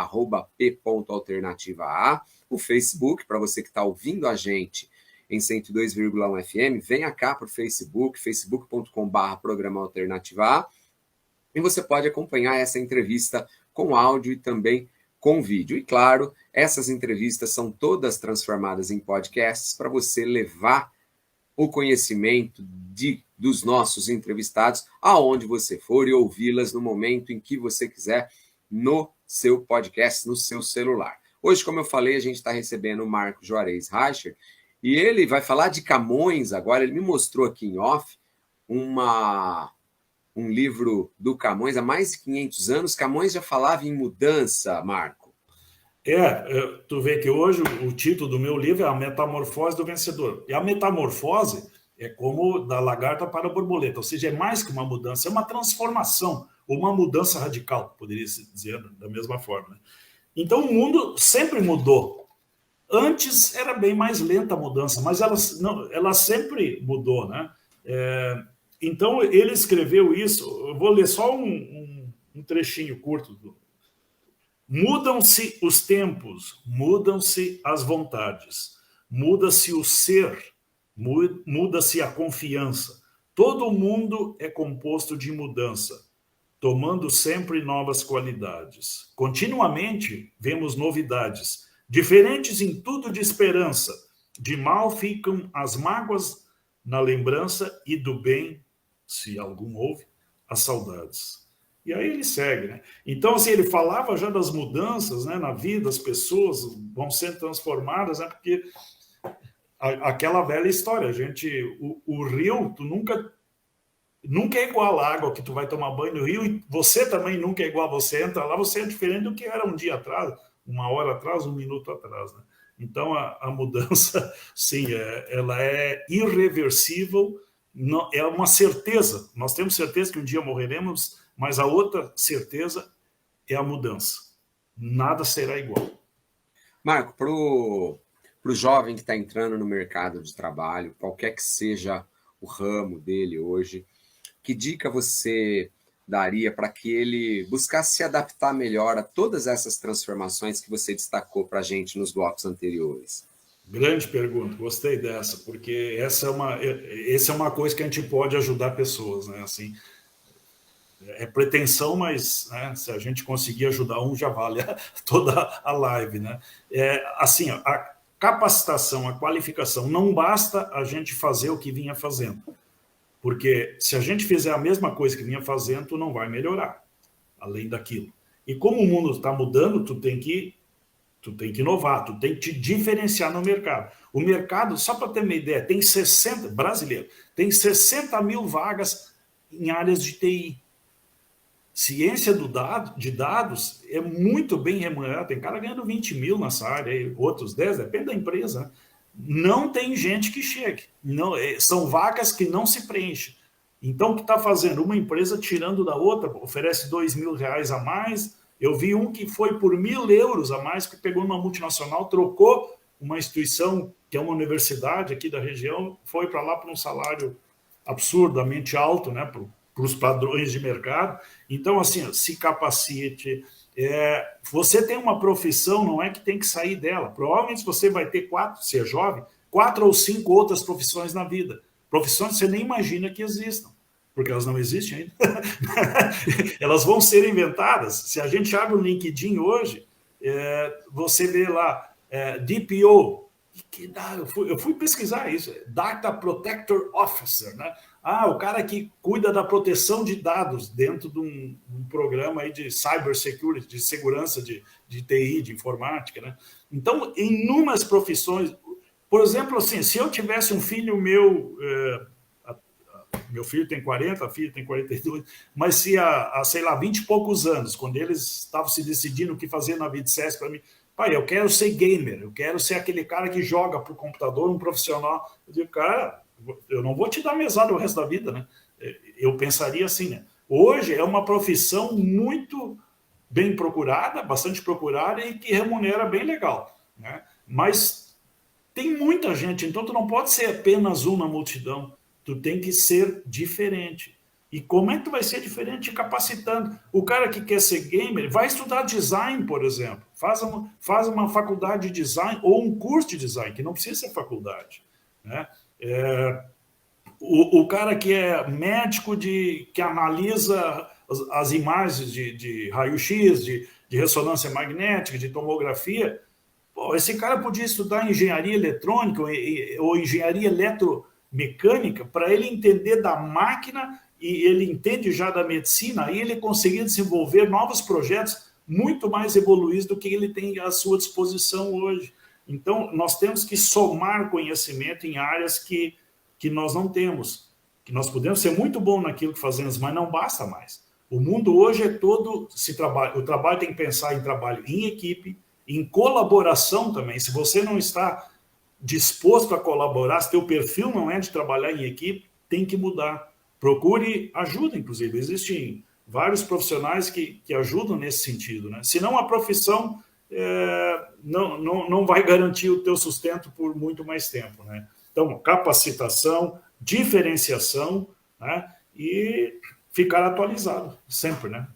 @p.alternativa.a, o Facebook, para você que está ouvindo a gente em 102,1 FM, venha cá para o Facebook, facebook.com/programa Alternativa A, e você pode acompanhar essa entrevista com áudio e também com vídeo. E claro, essas entrevistas são todas transformadas em podcasts para você levar o conhecimento dos nossos entrevistados aonde você for e ouvi-las no momento em que você quiser no seu podcast, no seu celular. Hoje, como eu falei, a gente está recebendo o Marco Juarez Reichert e ele vai falar de Camões agora. Ele me mostrou aqui em off um livro do Camões há mais de 500 anos. Camões já falava em mudança, Marco. Tu vê que hoje o título do meu livro é A Metamorfose do Vencedor. E a metamorfose é como da lagarta para a borboleta, ou seja, é mais que uma mudança, é uma transformação, ou uma mudança radical, poderia se dizer da mesma forma. Então o mundo sempre mudou. Antes era bem mais lenta a mudança, mas ela sempre mudou, né? Então ele escreveu isso, eu vou ler só um trechinho curto Mudam-se os tempos, mudam-se as vontades, muda-se o ser, muda-se a confiança. Todo mundo é composto de mudança, tomando sempre novas qualidades. Continuamente vemos novidades, diferentes em tudo de esperança. De mal ficam as mágoas na lembrança e do bem, se algum houve, as saudades. E aí ele segue, né? Então, assim, ele falava já das mudanças, né, na vida, as pessoas vão sendo transformadas, né, porque aquela velha história, o rio, tu nunca é igual à água que tu vai tomar banho no rio, e você também nunca é igual, você entra lá, você é diferente do que era um dia atrás, uma hora atrás, um minuto atrás, né? Então, a mudança, sim, ela é irreversível, não, é uma certeza, nós temos certeza que um dia morreremos, mas a outra certeza é a mudança. Nada será igual. Marco, para o jovem que está entrando no mercado de trabalho, qualquer que seja o ramo dele hoje, que dica você daria para que ele buscasse se adaptar melhor a todas essas transformações que você destacou para a gente nos blocos anteriores? Grande pergunta, gostei dessa, porque essa é uma coisa que a gente pode ajudar pessoas, né? Assim, é pretensão, mas né, se a gente conseguir ajudar um, já vale toda a live, né? Assim, a capacitação, a qualificação, não basta a gente fazer o que vinha fazendo, porque se a gente fizer a mesma coisa que vinha fazendo, tu não vai melhorar, além daquilo. E como o mundo está mudando, tu tem que inovar, tu tem que te diferenciar no mercado. O mercado, só para ter uma ideia, brasileiro, tem 60 mil vagas em áreas de TI. Ciência de dados é muito bem remunerada. Tem cara ganhando 20 mil nessa área, outros 10, depende da empresa. Né? Não tem gente que chegue. Não, são vagas que não se preenchem. Então, o que está fazendo? Uma empresa tirando da outra, oferece R$2.000 a mais. Eu vi um que foi por €1.000 a mais, que pegou numa multinacional, trocou uma instituição, que é uma universidade aqui da região, foi para lá para um salário absurdamente alto, né, para os padrões de mercado. Então, assim, se capacite. Você tem uma profissão, não é que tem que sair dela. Provavelmente você vai ter se é jovem, 4 ou 5 outras profissões na vida. Profissões que você nem imagina que existam, porque elas não existem ainda. Elas vão ser inventadas. Se a gente abre o LinkedIn hoje, você vê lá, DPO, eu fui pesquisar isso, Data Protector Officer, né? O cara que cuida da proteção de dados dentro de um programa aí de cybersecurity, de segurança de TI, de informática, né? Então, inúmeras profissões. Por exemplo, assim, se eu tivesse um filho meu filho tem 40, a filha tem 42, mas se há, sei lá, 20 e poucos anos, quando eles estavam se decidindo o que fazer na vida, dissesse para mim, pai, eu quero ser gamer, eu quero ser aquele cara que joga para o computador, um profissional. Eu digo, cara, eu não vou te dar mesada o resto da vida, né? Eu pensaria assim, né? Hoje é uma profissão muito bem procurada, bastante procurada e que remunera bem legal, né? Mas tem muita gente, então tu não pode ser apenas um na multidão, tu tem que ser diferente. E como é que tu vai ser diferente capacitando? O cara que quer ser gamer vai estudar design, por exemplo. Faz uma faculdade de design ou um curso de design, que não precisa ser faculdade. Né? O cara que é médico que analisa as imagens de raio-x, de ressonância magnética, de tomografia, esse cara podia estudar engenharia eletrônica ou engenharia eletromecânica para ele entender da máquina e ele entende já da medicina, aí ele conseguia desenvolver novos projetos muito mais evoluídos do que ele tem à sua disposição hoje. Então, nós temos que somar conhecimento em áreas que nós não temos, que nós podemos ser muito bons naquilo que fazemos, mas não basta mais. O mundo hoje é todo, o trabalho tem que pensar em trabalho em equipe, em colaboração também. Se você não está disposto a colaborar, se teu perfil não é de trabalhar em equipe, tem que mudar. Procure ajuda, inclusive. Existem vários profissionais que ajudam nesse sentido. Né? Senão a profissão não vai garantir o teu sustento por muito mais tempo. Né? Então, capacitação, diferenciação, né? E ficar atualizado sempre, né?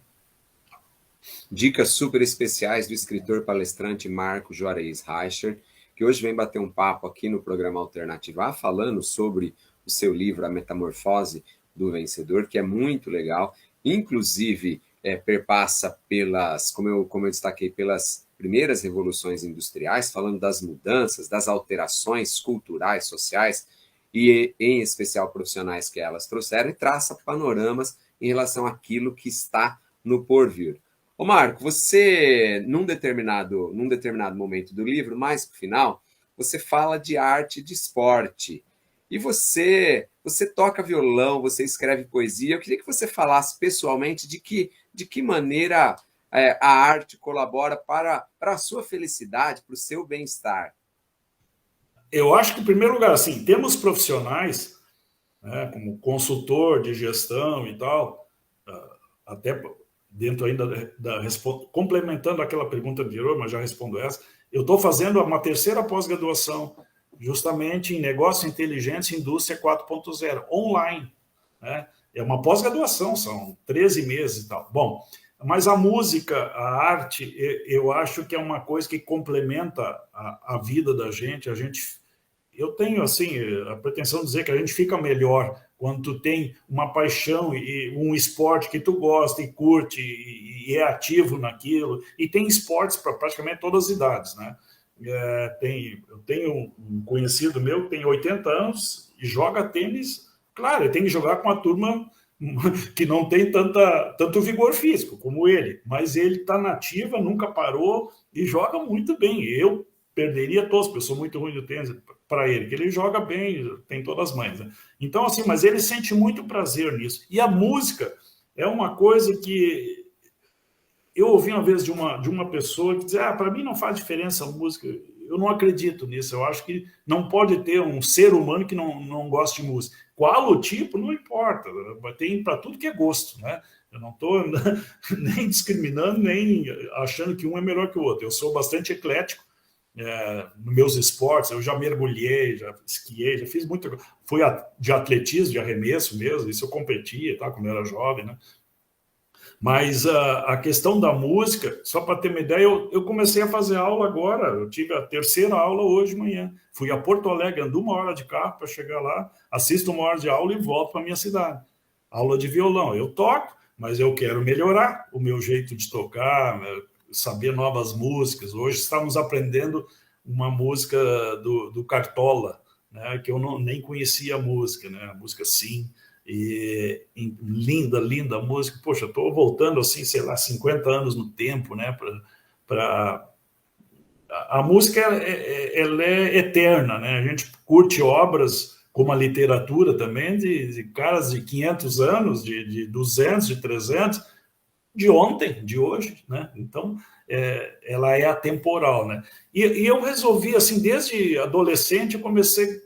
Dicas super especiais do escritor palestrante Marco Juarez Reicher, que hoje vem bater um papo aqui no programa Alternativa, falando sobre o seu livro A Metamorfose do Vencedor, que é muito legal, inclusive perpassa pelas, como eu destaquei, pelas primeiras revoluções industriais, falando das mudanças, das alterações culturais, sociais e, em especial, profissionais que elas trouxeram, e traça panoramas em relação àquilo que está no porvir. Ô Marco, você, num determinado momento do livro, mais para o final, você fala de arte de esporte. E você toca violão, você escreve poesia. Eu queria que você falasse pessoalmente de que maneira a arte colabora para a sua felicidade, para o seu bem-estar. Eu acho que, em primeiro lugar, assim, temos profissionais, né, como consultor de gestão e tal, até dentro ainda complementando aquela pergunta anterior, mas já respondo essa, eu estou fazendo uma terceira pós-graduação justamente em Negócios Inteligentes e Indústria 4.0, online. Né? É uma pós-graduação, são 13 meses e tal. Bom, mas a música, a arte, eu acho que é uma coisa que complementa a vida da gente. Eu tenho, assim, a pretensão de dizer que a gente fica melhor quando tu tem uma paixão e um esporte que tu gosta e curte e é ativo naquilo. E tem esportes para praticamente todas as idades, né? Eu tenho um conhecido meu que tem 80 anos e joga tênis. Claro, ele tem que jogar com a turma que não tem tanto vigor físico como ele, mas ele está nativa, nunca parou e joga muito bem. Eu perderia todos, porque eu sou muito ruim do tênis para ele, que ele joga bem, tem todas as manhas. Né? Então, assim, mas ele sente muito prazer nisso. E a música é uma coisa que eu ouvi uma vez de uma pessoa que dizia, para mim não faz diferença a música. Eu não acredito nisso. Eu acho que não pode ter um ser humano que não goste de música. Qual o tipo, não importa. Tem para tudo que é gosto, né? Eu não estou nem discriminando, nem achando que um é melhor que o outro. Eu sou bastante eclético nos meus esportes. Eu já mergulhei, já esquiei, já fiz muita coisa. Fui de atletismo, de arremesso mesmo. Isso eu competia, tá, quando eu era jovem, né? Mas a questão da música, só para ter uma ideia, eu comecei a fazer aula agora, eu tive a terceira aula hoje de manhã. Fui a Porto Alegre, ando 1 hora de carro para chegar lá, assisto 1 hora de aula e volto para a minha cidade. Aula de violão, eu toco, mas eu quero melhorar o meu jeito de tocar, saber novas músicas. Hoje estamos aprendendo uma música do Cartola, né, que eu nem conhecia a música, né, a música Sim. E linda, linda música. Poxa, estou voltando assim, sei lá, 50 anos no tempo, né? A música ela é eterna, né? A gente curte obras como a literatura também de caras de 500 anos, de 200, de 300, de ontem, de hoje, né? Então, ela é atemporal, né? E eu resolvi, assim, desde adolescente,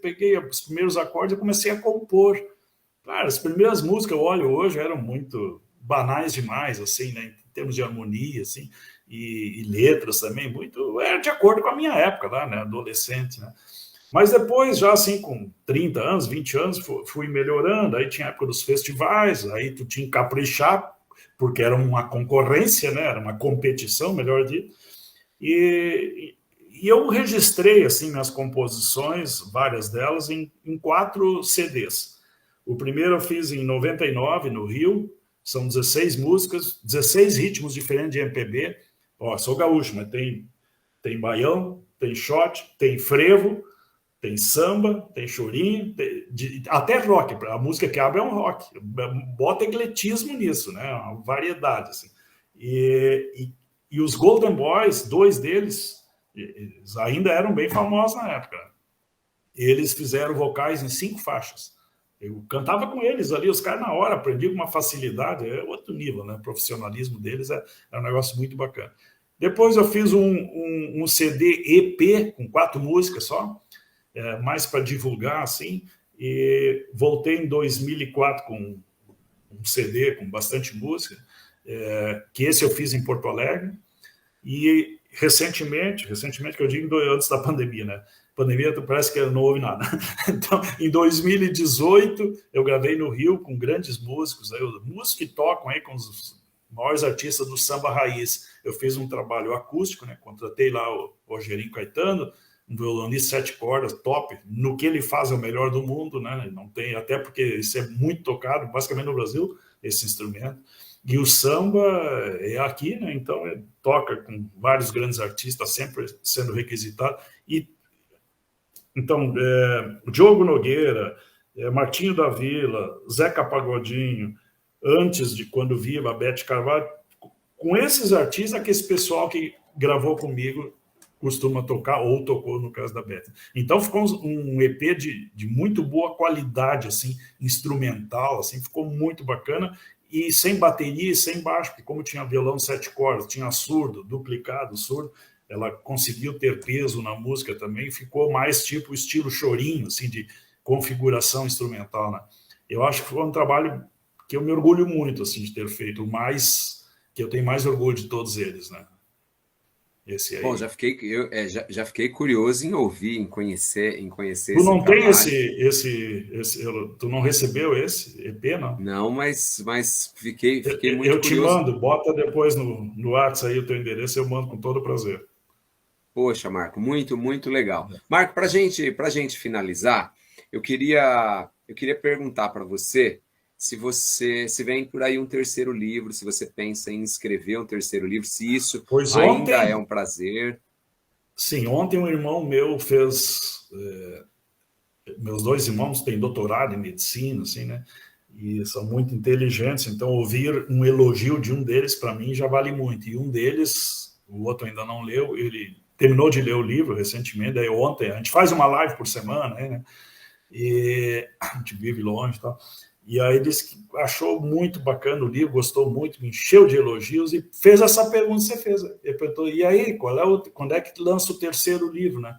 peguei os primeiros acordes e comecei a compor. Claro, as primeiras músicas eu olho hoje eram muito banais demais, assim, né, em termos de harmonia, assim, e letras também, muito, era de acordo com a minha época lá, né, adolescente, né. Mas depois, já assim, com 30 anos, 20 anos, fui melhorando, aí tinha a época dos festivais, aí tu tinha que caprichar, porque era uma concorrência, né, era uma competição, melhor dito, e eu registrei, assim, minhas composições, várias delas, em 4 CDs. O primeiro eu fiz em 99, no Rio, são 16 músicas, 16 ritmos diferentes de MPB. Ó, sou gaúcho, mas tem baião, tem shot, tem frevo, tem samba, tem chorinho, até rock. A música que abre é um rock. Bota ecletismo nisso, né? Uma variedade, assim. E os Golden Boys, 2 deles, eles ainda eram bem famosos na época. Eles fizeram vocais em 5 faixas. Eu cantava com eles ali, os caras na hora, aprendi com uma facilidade, é outro nível, né? O profissionalismo deles é um negócio muito bacana. Depois eu fiz um CD EP com 4 músicas só, mais para divulgar, assim, e voltei em 2004 com um CD com bastante música, que esse eu fiz em Porto Alegre, e recentemente que eu digo antes da pandemia, né? Pandemia parece que não houve nada. Então, em 2018, eu gravei no Rio com grandes músicos, músicos que tocam aí com os maiores artistas do samba raiz. Eu fiz um trabalho acústico, né? Contratei lá o Rogerinho Caetano, um violonista 7 cordas, top. No que ele faz é o melhor do mundo, né? Não tem, até porque isso é muito tocado, basicamente no Brasil, esse instrumento. E o samba é aqui, né? Então toca com vários grandes artistas, sempre sendo requisitado. Então, Diogo Nogueira, Martinho da Vila, Zeca Pagodinho, antes de Quando Viva, Bete Carvalho, com esses artistas que esse pessoal que gravou comigo costuma tocar, ou tocou no caso da Bete. Então ficou um EP de muito boa qualidade, assim, instrumental, assim, ficou muito bacana, e sem bateria e sem baixo, porque como tinha violão 7 cordas, tinha surdo, duplicado, surdo, ela conseguiu ter peso na música também, ficou mais tipo estilo chorinho, assim, de configuração instrumental, né? Eu acho que foi um trabalho que eu me orgulho muito, assim, de ter feito, que eu tenho mais orgulho de todos eles, né? esse Bom, aí. já fiquei curioso em ouvir, em conhecer Tu esse não tem trabalho. tu não recebeu esse EP, não? Não, mas fiquei muito Eu te curioso. mando, bota depois no WhatsApp aí o teu endereço, eu mando com todo prazer. Poxa, Marco, muito legal. Marco, para gente finalizar, eu queria perguntar para você se vem por aí um terceiro livro, se você pensa em escrever um terceiro livro, se isso Pois ainda é ontem, um prazer. sim, ontem um irmão meu fez. Meus dois irmãos têm doutorado em medicina, assim, né? E são muito inteligentes, então ouvir um elogio de um deles para mim já vale muito. E um deles, o outro ainda não leu, ele terminou de ler o livro recentemente, daí ontem, a gente faz uma live por semana, né? E a gente vive longe e tal. E aí disse que achou muito bacana o livro, gostou muito, me encheu de elogios e fez essa pergunta que você fez. Ele perguntou, e aí, quando é que lança o terceiro livro, né?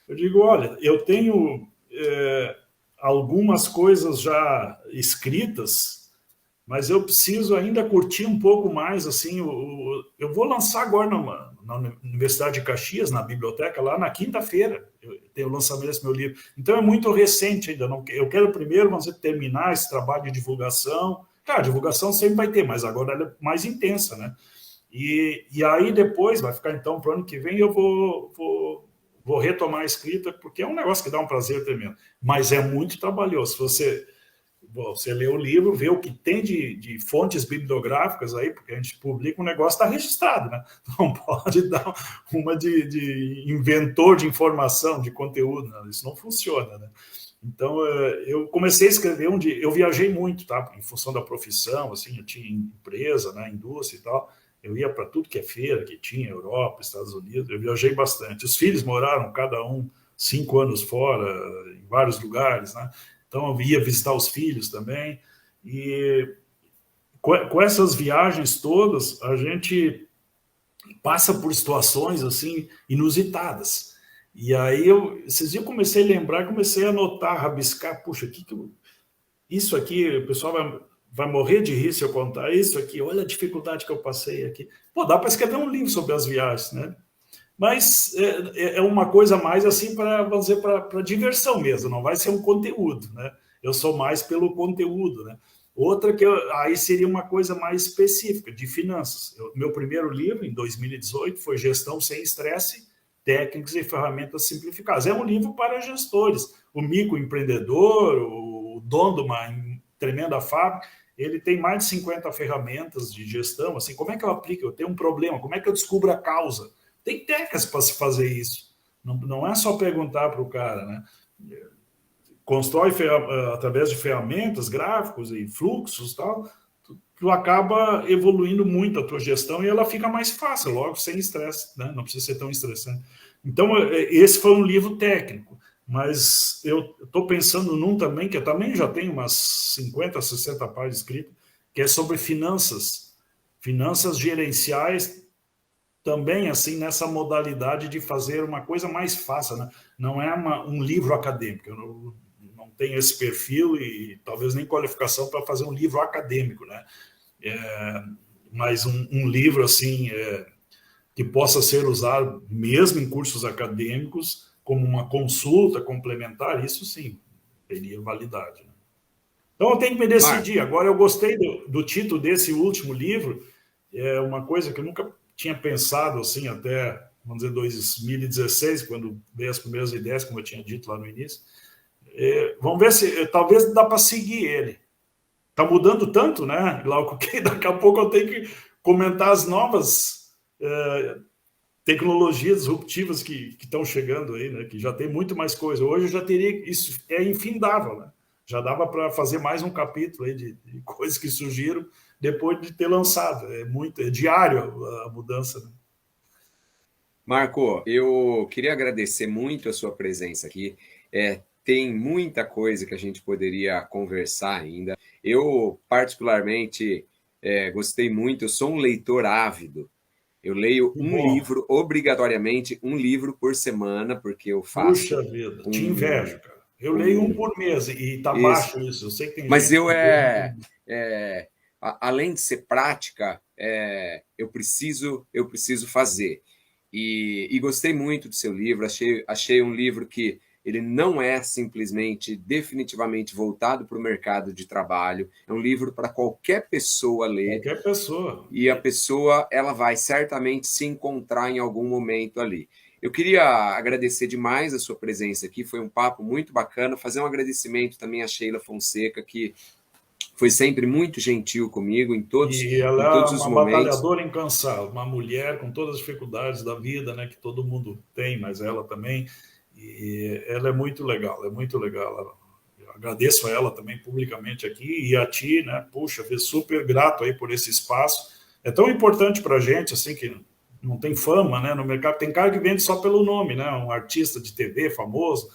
Eu digo, olha, eu tenho algumas coisas já escritas, mas eu preciso ainda curtir um pouco mais, assim, eu vou lançar agora na Universidade de Caxias, na biblioteca, lá na quinta-feira, eu tenho o lançamento desse meu livro. Então é muito recente ainda, não, eu quero primeiro, vamos dizer, terminar esse trabalho de divulgação. Claro, a divulgação sempre vai ter, mas agora ela é mais intensa, né? E aí depois, vai ficar então para o ano que vem, eu vou retomar a escrita, porque é um negócio que dá um prazer tremendo. Mas é muito trabalhoso. Você lê o livro, vê o que tem de fontes bibliográficas aí, porque a gente publica um negócio, está registrado, né? Não pode dar uma de inventor de informação, de conteúdo, né? Isso não funciona, né? Então, eu comecei a escrever eu viajei muito, tá? Em função da profissão, assim, eu tinha empresa, né, indústria e tal. Eu ia para tudo que é feira que tinha, Europa, Estados Unidos. Eu viajei bastante. Os filhos moraram cada um 5 anos fora, em vários lugares, né? Então, eu ia visitar os filhos também. E com essas viagens todas, a gente passa por situações assim inusitadas. E aí esses dias eu comecei a lembrar, comecei a anotar, rabiscar, puxa, isso aqui, o pessoal vai morrer de rir se eu contar isso aqui, olha a dificuldade que eu passei aqui. Pô, dá para escrever um livro sobre as viagens, né? Mas é uma coisa mais assim para, vamos dizer, para diversão mesmo, não vai ser um conteúdo, né? Eu sou mais pelo conteúdo, né? Outra aí seria uma coisa mais específica, de finanças. Meu primeiro livro, em 2018, foi Gestão Sem Estresse, Técnicas e Ferramentas Simplificadas. É um livro para gestores. O microempreendedor, o dono de uma tremenda fábrica, ele tem mais de 50 ferramentas de gestão. Assim, como é que eu aplico? Eu tenho um problema, como é que eu descubro a causa? Tem técnicas para se fazer isso. Não é só perguntar para o cara, né? Constrói através de ferramentas, gráficos e fluxos e tal, tu acaba evoluindo muito a tua gestão e ela fica mais fácil, logo sem estresse, né? Não precisa ser tão estressante. Então, esse foi um livro técnico, mas eu estou pensando num também, que eu também já tenho umas 50, 60 páginas escritas, que é sobre finanças gerenciais, também assim nessa modalidade de fazer uma coisa mais fácil, né? Não é um livro acadêmico, eu não tenho esse perfil e talvez nem qualificação para fazer um livro acadêmico, né? Mas um livro assim que possa ser usado mesmo em cursos acadêmicos como uma consulta complementar, isso sim teria validade, né? Então eu tenho que me Marco, decidir. Agora eu gostei do título desse último livro, é uma coisa que eu nunca tinha pensado assim até, vamos dizer, 2016, quando veio as primeiras ideias, como eu tinha dito lá no início. Vamos ver se talvez dá para seguir ele. Está mudando tanto, né? Logo que daqui a pouco eu tenho que comentar as novas tecnologias disruptivas que estão chegando aí, né? Que já tem muito mais coisa. Hoje eu já teria isso é infindável, né? Já dava para fazer mais um capítulo aí de coisas que surgiram depois de ter lançado. É diário a mudança, né? Marco, eu queria agradecer muito a sua presença aqui. Tem muita coisa que a gente poderia conversar ainda. Eu, particularmente, gostei muito. Eu sou um leitor ávido. Eu leio Que um bom. livro, obrigatoriamente, um livro por semana, porque eu Puxa faço vida, te um, invejo, cara. Eu leio um um por mês e tá isso. baixo isso. Eu sei que tem Mas gente eu que lê um por mês. além de ser prática, eu preciso fazer. E gostei muito do seu livro, achei um livro que ele não é simplesmente, definitivamente voltado para o mercado de trabalho, é um livro para qualquer pessoa ler. Qualquer pessoa. E a pessoa, ela vai certamente se encontrar em algum momento ali. Eu queria agradecer demais a sua presença aqui, foi um papo muito bacana, fazer um agradecimento também a Sheila Fonseca, que foi sempre muito gentil comigo em todos E ela é os uma momentos. batalhadora incansável, uma mulher com todas as dificuldades da vida, né, que todo mundo tem, mas ela também. E ela é muito legal, é muito legal. Eu agradeço a ela também publicamente aqui e a ti, né? Puxa, fui super grato aí por esse espaço. É tão importante para a gente, assim, que não tem fama, né, no mercado. Tem cara que vende só pelo nome, né? Um artista de TV famoso.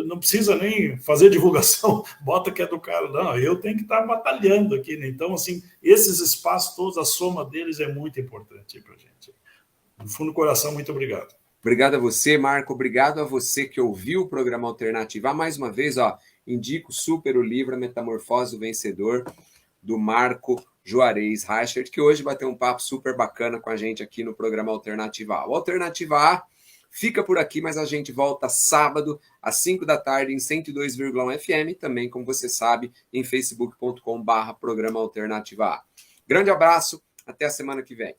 Não precisa nem fazer divulgação, bota que é do cara. Não, eu tenho que estar batalhando aqui, né? Então, assim, esses espaços todos, a soma deles é muito importante para a gente. No fundo do coração, muito obrigado. Obrigado a você, Marco. Obrigado a você que ouviu o programa Alternativa. Mais uma vez, indico super o livro A Metamorfose do Vencedor, do Marco Juarez Reichert, que hoje vai ter um papo super bacana com a gente aqui no programa Alternativa A. O Alternativa A fica por aqui, mas a gente volta sábado, às 5 da tarde, em 102,1 FM, também, como você sabe, em facebook.com/programa Alternativa A. Grande abraço, até a semana que vem.